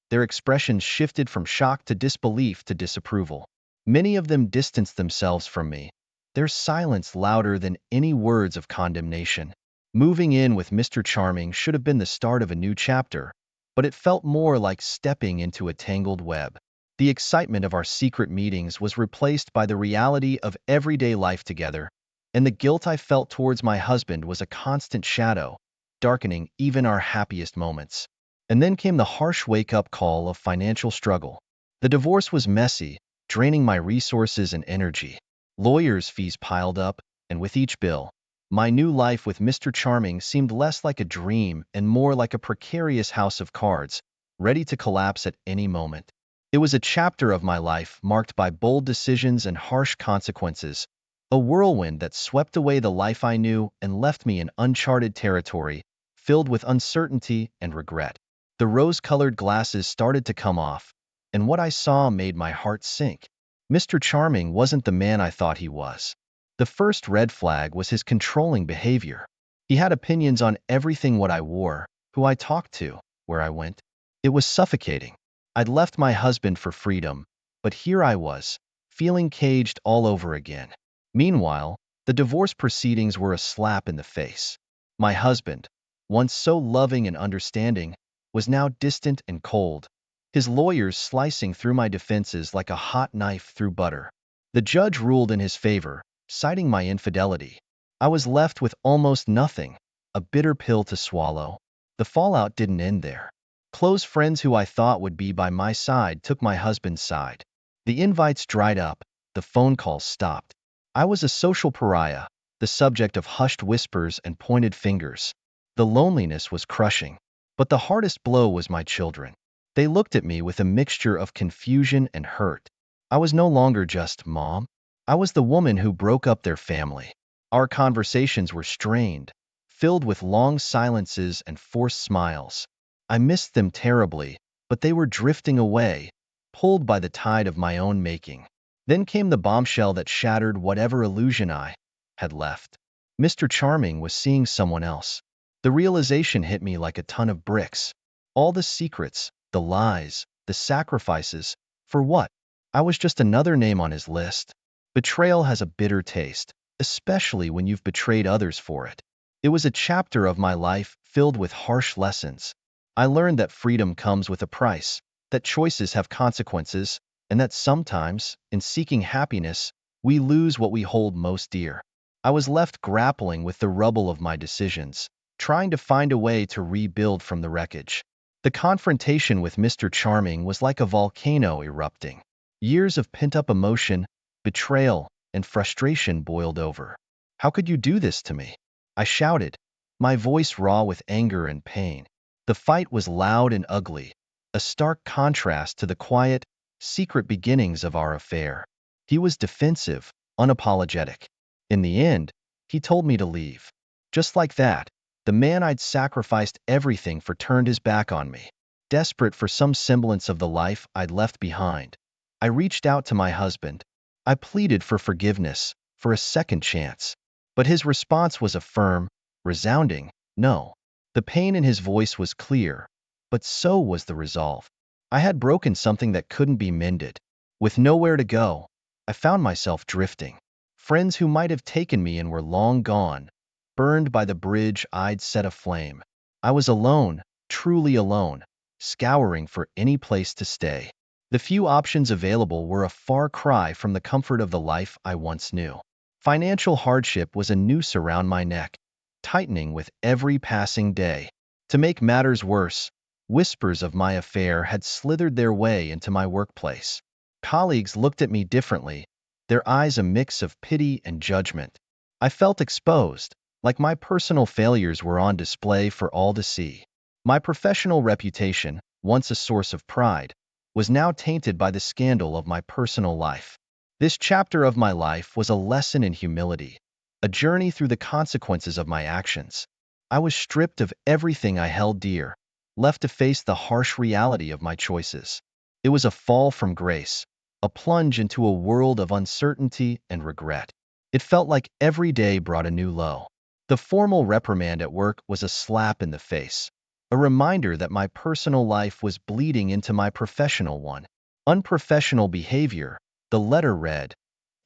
Their expressions shifted from shock to disbelief to disapproval. Many of them distanced themselves from me, their silence louder than any words of condemnation. Moving in with Mr. Charming should have been the start of a new chapter, but it felt more like stepping into a tangled web. The excitement of our secret meetings was replaced by the reality of everyday life together, and the guilt I felt towards my husband was a constant shadow, darkening even our happiest moments. And then came the harsh wake-up call of financial struggle. The divorce was messy, draining my resources and energy. Lawyers' fees piled up, and with each bill, My new life with Mr. Charming seemed less like a dream and more like a precarious house of cards, ready to collapse at any moment. It was a chapter of my life marked by bold decisions and harsh consequences, a whirlwind that swept away the life I knew and left me in uncharted territory, filled with uncertainty and regret. The rose-colored glasses started to come off, and what I saw made my heart sink. Mr. Charming wasn't the man I thought he was. The first red flag was his controlling behavior. He had opinions on everything: what I wore, who I talked to, where I went. It was suffocating. I'd left my husband for freedom, but here I was, feeling caged all over again. Meanwhile, the divorce proceedings were a slap in the face. My husband, once so loving and understanding, was now distant and cold, his lawyers slicing through my defenses like a hot knife through butter. The judge ruled in his favor, citing my infidelity. I was left with almost nothing, a bitter pill to swallow. The fallout didn't end there. Close friends who I thought would be by my side took my husband's side. The invites dried up, the phone calls stopped. I was a social pariah, the subject of hushed whispers and pointed fingers. The loneliness was crushing. But the hardest blow was my children. They looked at me with a mixture of confusion and hurt. I was no longer just mom. I was the woman who broke up their family. Our conversations were strained, filled with long silences and forced smiles. I missed them terribly, but they were drifting away, pulled by the tide of my own making. Then came the bombshell that shattered whatever illusion I had left. Mr. Charming was seeing someone else. The realization hit me like a ton of bricks. All the secrets, the lies, the sacrifices, for what? I was just another name on his list. Betrayal has a bitter taste, especially when you've betrayed others for it. It was a chapter of my life filled with harsh lessons. I learned that freedom comes with a price, that choices have consequences, and that sometimes, in seeking happiness, we lose what we hold most dear. I was left grappling with the rubble of my decisions, trying to find a way to rebuild from the wreckage. The confrontation with Mr. Charming was like a volcano erupting. Years of pent-up emotion, betrayal, and frustration boiled over. "How could you do this to me?" I shouted, my voice raw with anger and pain. The fight was loud and ugly, a stark contrast to the quiet, secret beginnings of our affair. He was defensive, unapologetic. In the end, he told me to leave. Just like that, the man I'd sacrificed everything for turned his back on me. Desperate for some semblance of the life I'd left behind, I reached out to my husband. I pleaded for forgiveness, for a second chance. But his response was a firm, resounding no. The pain in his voice was clear, but so was the resolve. I had broken something that couldn't be mended. With nowhere to go, I found myself drifting. Friends who might have taken me in were long gone, burned by the bridge I'd set aflame. I was alone, truly alone, scouring for any place to stay. The few options available were a far cry from the comfort of the life I once knew. Financial hardship was a noose around my neck, tightening with every passing day. To make matters worse, whispers of my affair had slithered their way into my workplace. Colleagues looked at me differently, their eyes a mix of pity and judgment. I felt exposed, like my personal failures were on display for all to see. My professional reputation, once a source of pride, was now tainted by the scandal of my personal life. This chapter of my life was a lesson in humility, a journey through the consequences of my actions. I was stripped of everything I held dear, left to face the harsh reality of my choices. It was a fall from grace, a plunge into a world of uncertainty and regret. It felt like every day brought a new low. The formal reprimand at work was a slap in the face, a reminder that my personal life was bleeding into my professional one. Unprofessional behavior, the letter read,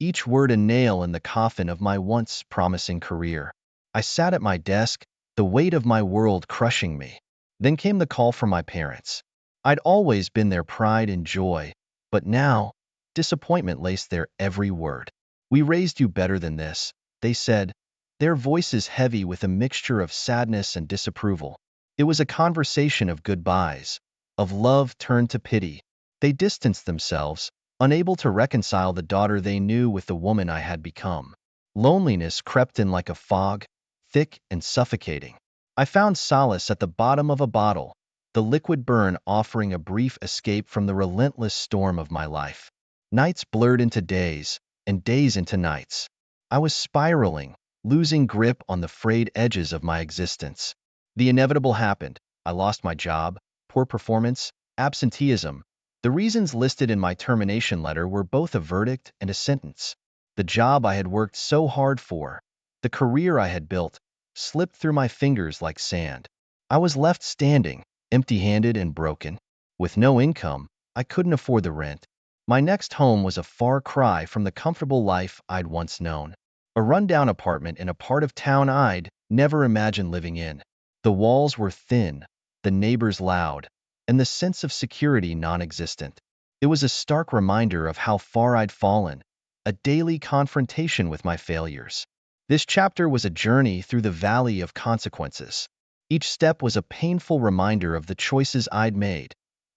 each word a nail in the coffin of my once promising career. I sat at my desk, the weight of my world crushing me. Then came the call from my parents. I'd always been their pride and joy, but now, disappointment laced their every word. "We raised you better than this," they said, their voices heavy with a mixture of sadness and disapproval. It was a conversation of goodbyes, of love turned to pity. They distanced themselves, unable to reconcile the daughter they knew with the woman I had become. Loneliness crept in like a fog, thick and suffocating. I found solace at the bottom of a bottle, the liquid burn offering a brief escape from the relentless storm of my life. Nights blurred into days, and days into nights. I was spiraling, losing grip on the frayed edges of my existence. The inevitable happened. I lost my job, poor performance, absenteeism. The reasons listed in my termination letter were both a verdict and a sentence. The job I had worked so hard for, the career I had built, slipped through my fingers like sand. I was left standing, empty-handed and broken. With no income, I couldn't afford the rent. My next home was a far cry from the comfortable life I'd once known. A rundown apartment in a part of town I'd never imagined living in. The walls were thin, the neighbors loud, and the sense of security non-existent. It was a stark reminder of how far I'd fallen, a daily confrontation with my failures. This chapter was a journey through the valley of consequences. Each step was a painful reminder of the choices I'd made,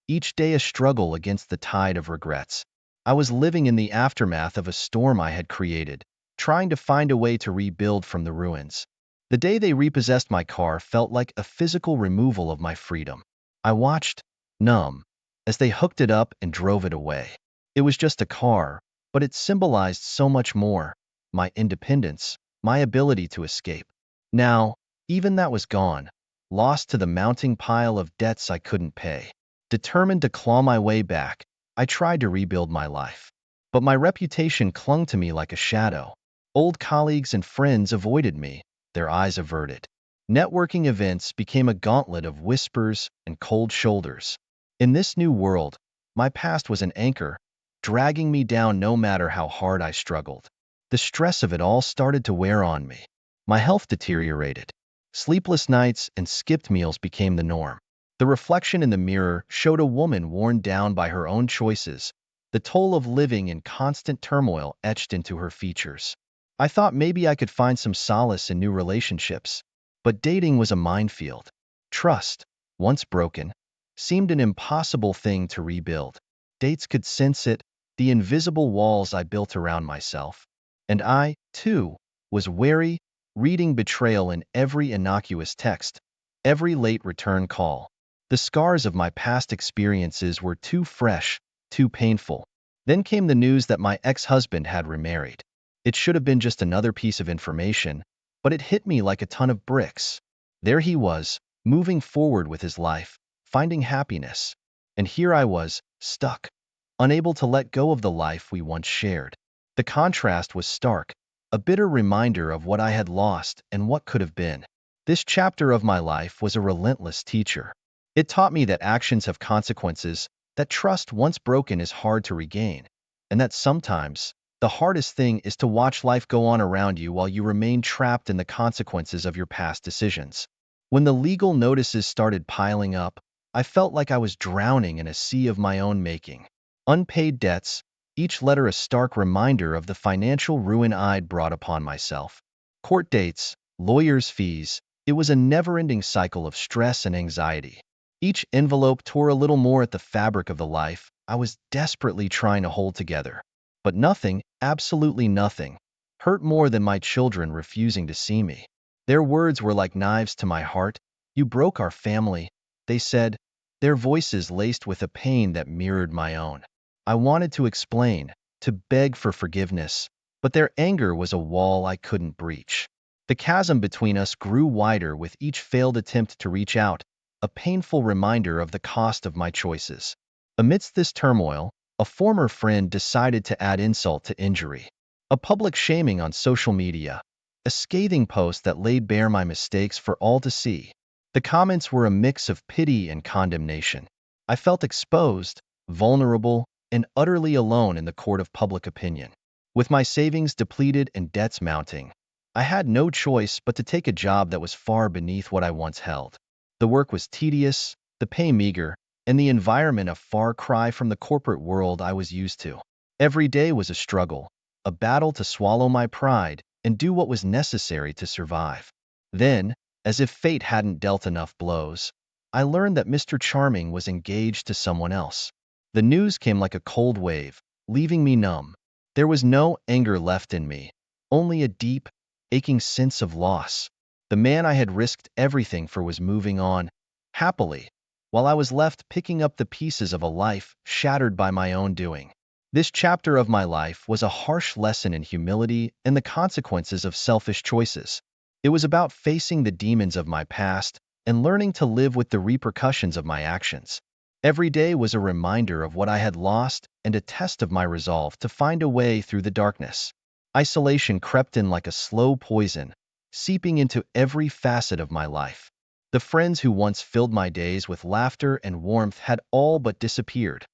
each day a struggle against the tide of regrets. I was living in the aftermath of a storm I had created, trying to find a way to rebuild from the ruins. The day they repossessed my car felt like a physical removal of my freedom. I watched, numb, as they hooked it up and drove it away. It was just a car, but it symbolized so much more: my independence, my ability to escape. Now, even that was gone, lost to the mounting pile of debts I couldn't pay. Determined to claw my way back, I tried to rebuild my life. But my reputation clung to me like a shadow. Old colleagues and friends avoided me, their eyes averted. Networking events became a gauntlet of whispers and cold shoulders. In this new world, my past was an anchor, dragging me down no matter how hard I struggled. The stress of it all started to wear on me. My health deteriorated. Sleepless nights and skipped meals became the norm. The reflection in the mirror showed a woman worn down by her own choices, the toll of living in constant turmoil etched into her features. I thought maybe I could find some solace in new relationships, but dating was a minefield. Trust, once broken, seemed an impossible thing to rebuild. Dates could sense it, the invisible walls I built around myself. And I, too, was wary, reading betrayal in every innocuous text, every late return call. The scars of my past experiences were too fresh, too painful. Then came the news that my ex-husband had remarried. It should have been just another piece of information, but it hit me like a ton of bricks. There he was, moving forward with his life, finding happiness. And here I was, stuck, unable to let go of the life we once shared. The contrast was stark, a bitter reminder of what I had lost and what could have been. This chapter of my life was a relentless teacher. It taught me that actions have consequences, that trust once broken is hard to regain, and that sometimes the hardest thing is to watch life go on around you while you remain trapped in the consequences of your past decisions. When the legal notices started piling up, I felt like I was drowning in a sea of my own making. Unpaid debts, each letter a stark reminder of the financial ruin I'd brought upon myself. Court dates, lawyers' fees, it was a never-ending cycle of stress and anxiety. Each envelope tore a little more at the fabric of the life I was desperately trying to hold together. But nothing, absolutely nothing, hurt more than my children refusing to see me. Their words were like knives to my heart. "You broke our family," they said, their voices laced with a pain that mirrored my own. I wanted to explain, to beg for forgiveness, but their anger was a wall I couldn't breach. The chasm between us grew wider with each failed attempt to reach out, a painful reminder of the cost of my choices. Amidst this turmoil, a former friend decided to add insult to injury. A public shaming on social media, a scathing post that laid bare my mistakes for all to see. The comments were a mix of pity and condemnation. I felt exposed, vulnerable, and utterly alone in the court of public opinion. With my savings depleted and debts mounting, I had no choice but to take a job that was far beneath what I once held. The work was tedious, the pay meager, and the environment a far cry from the corporate world I was used to. Every day was a struggle, a battle to swallow my pride and do what was necessary to survive. Then, as if fate hadn't dealt enough blows, I learned that Mr. Charming was engaged to someone else. The news came like a cold wave, leaving me numb. There was no anger left in me, only a deep, aching sense of loss. The man I had risked everything for was moving on, happily, while I was left picking up the pieces of a life shattered by my own doing. This chapter of my life was a harsh lesson in humility and the consequences of selfish choices. It was about facing the demons of my past and learning to live with the repercussions of my actions. Every day was a reminder of what I had lost and a test of my resolve to find a way through the darkness. Isolation crept in like a slow poison, seeping into every facet of my life. The friends who once filled my days with laughter and warmth had all but disappeared,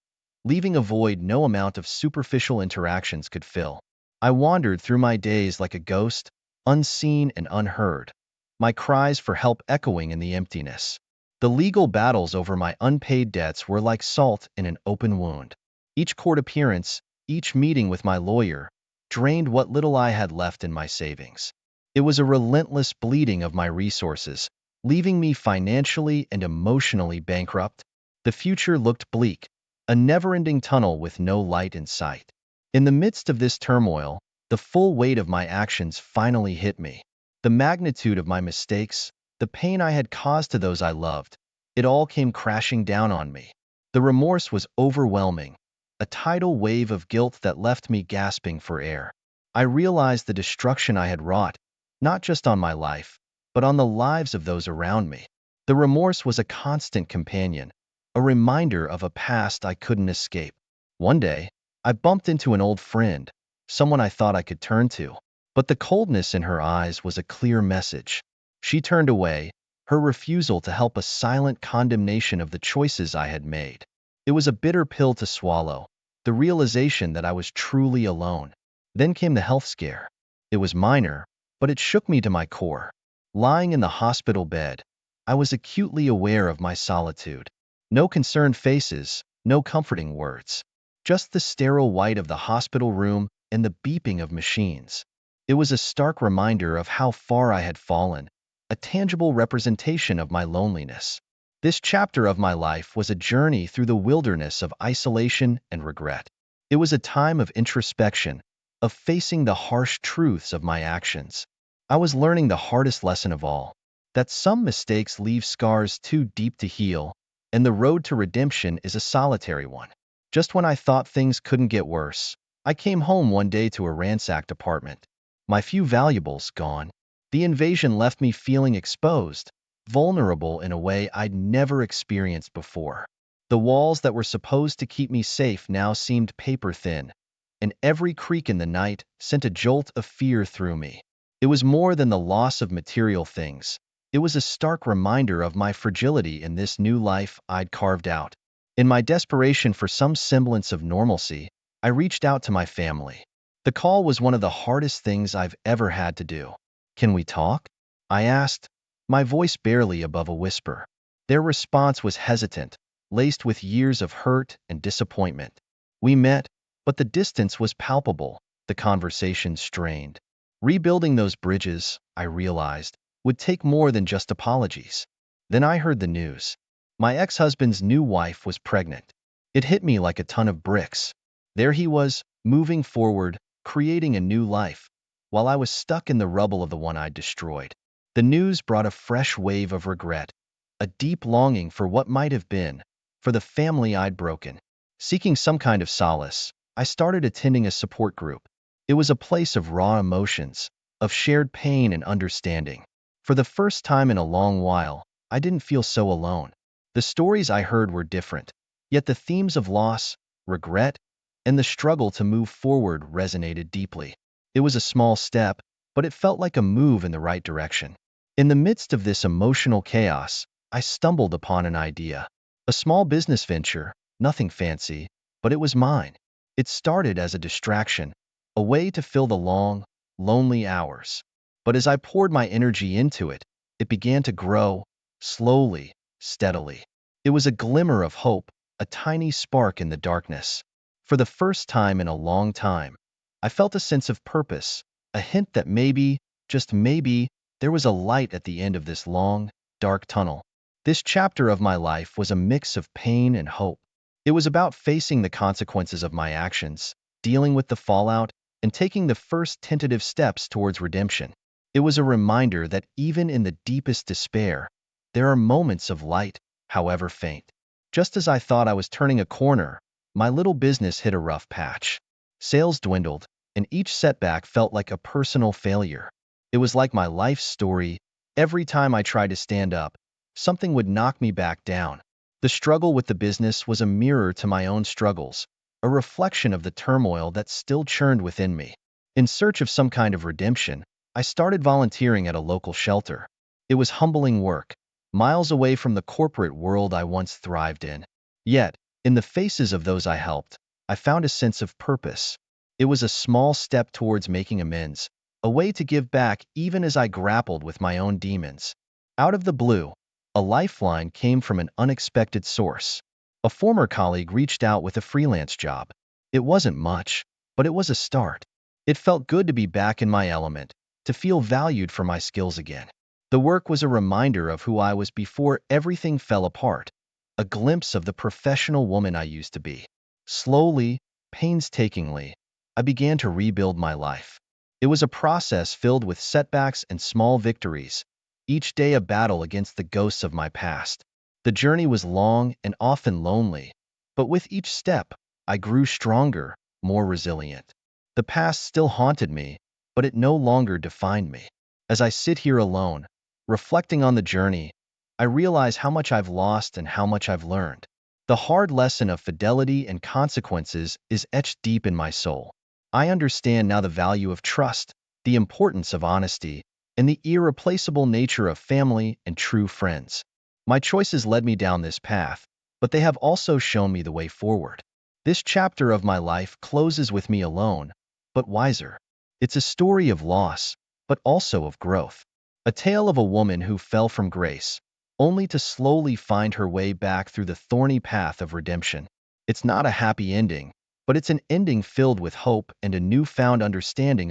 leaving a void no amount of superficial interactions could fill. I wandered through my days like a ghost, unseen and unheard, my cries for help echoing in the emptiness. The legal battles over my unpaid debts were like salt in an open wound. Each court appearance, each meeting with my lawyer, drained what little I had left in my savings. It was a relentless bleeding of my resources, leaving me financially and emotionally bankrupt. The future looked bleak, a never-ending tunnel with no light in sight. In the midst of this turmoil, the full weight of my actions finally hit me. The magnitude of my mistakes, the pain I had caused to those I loved, it all came crashing down on me. The remorse was overwhelming, a tidal wave of guilt that left me gasping for air. I realized the destruction I had wrought, not just on my life, but on the lives of those around me. The remorse was a constant companion, a reminder of a past I couldn't escape. One day, I bumped into an old friend, someone I thought I could turn to. But the coldness in her eyes was a clear message. She turned away, her refusal to help a silent condemnation of the choices I had made. It was a bitter pill to swallow, the realization that I was truly alone. Then came the health scare. It was minor, but it shook me to my core. Lying in the hospital bed, I was acutely aware of my solitude. No concerned faces, no comforting words. Just the sterile white of the hospital room and the beeping of machines. It was a stark reminder of how far I had fallen, a tangible representation of my loneliness. This chapter of my life was a journey through the wilderness of isolation and regret. It was a time of introspection, of facing the harsh truths of my actions. I was learning the hardest lesson of all, that some mistakes leave scars too deep to heal, and the road to redemption is a solitary one. Just when I thought things couldn't get worse, I came home one day to a ransacked apartment. My few valuables gone. The invasion left me feeling exposed, vulnerable in a way I'd never experienced before. The walls that were supposed to keep me safe now seemed paper thin, and every creak in the night sent a jolt of fear through me. It was more than the loss of material things. It was a stark reminder of my fragility in this new life I'd carved out. In my desperation for some semblance of normalcy, I reached out to my family. The call was one of the hardest things I've ever had to do. "Can we talk?" I asked, my voice barely above a whisper. Their response was hesitant, laced with years of hurt and disappointment. We met, but the distance was palpable, the conversation strained. Rebuilding those bridges, I realized, would take more than just apologies. Then I heard the news. My ex-husband's new wife was pregnant. It hit me like a ton of bricks. There he was, moving forward, creating a new life, while I was stuck in the rubble of the one I'd destroyed. The news brought a fresh wave of regret, a deep longing for what might have been, for the family I'd broken. Seeking some kind of solace, I started attending a support group. It was a place of raw emotions, of shared pain and understanding. For the first time in a long while, I didn't feel so alone. The stories I heard were different, yet the themes of loss, regret, and the struggle to move forward resonated deeply. It was a small step, but it felt like a move in the right direction. In the midst of this emotional chaos, I stumbled upon an idea. A small business venture, nothing fancy, but it was mine. It started as a distraction, a way to fill the long, lonely hours. But as I poured my energy into it, it began to grow, slowly, steadily. It was a glimmer of hope, a tiny spark in the darkness. For the first time in a long time, I felt a sense of purpose, a hint that maybe, just maybe, there was a light at the end of this long, dark tunnel. This chapter of my life was a mix of pain and hope. It was about facing the consequences of my actions, dealing with the fallout, and taking the first tentative steps towards redemption. It was a reminder that even in the deepest despair, there are moments of light, however faint. Just as I thought I was turning a corner, my little business hit a rough patch. Sales dwindled, and each setback felt like a personal failure. It was like my life story. Every time I tried to stand up, something would knock me back down. The struggle with the business was a mirror to my own struggles, a reflection of the turmoil that still churned within me. In search of some kind of redemption, I started volunteering at a local shelter. It was humbling work, miles away from the corporate world I once thrived in. Yet, in the faces of those I helped, I found a sense of purpose. It was a small step towards making amends, a way to give back even as I grappled with my own demons. Out of the blue, a lifeline came from an unexpected source. A former colleague reached out with a freelance job. It wasn't much, but it was a start. It felt good to be back in my element, to feel valued for my skills again. The work was a reminder of who I was before everything fell apart, a glimpse of the professional woman I used to be. Slowly, painstakingly, I began to rebuild my life. It was a process filled with setbacks and small victories, each day a battle against the ghosts of my past. The journey was long and often lonely, but with each step, I grew stronger, more resilient. The past still haunted me, but it no longer defined me. As I sit here alone, reflecting on the journey, I realize how much I've lost and how much I've learned. The hard lesson of fidelity and consequences is etched deep in my soul. I understand now the value of trust, the importance of honesty, and the irreplaceable nature of family and true friends. My choices led me down this path, but they have also shown me the way forward. This chapter of my life closes with me alone, but wiser. It's a story of loss, but also of growth. A tale of a woman who fell from grace, only to slowly find her way back through the thorny path of redemption. It's not a happy ending, but it's an ending filled with hope and a newfound understanding of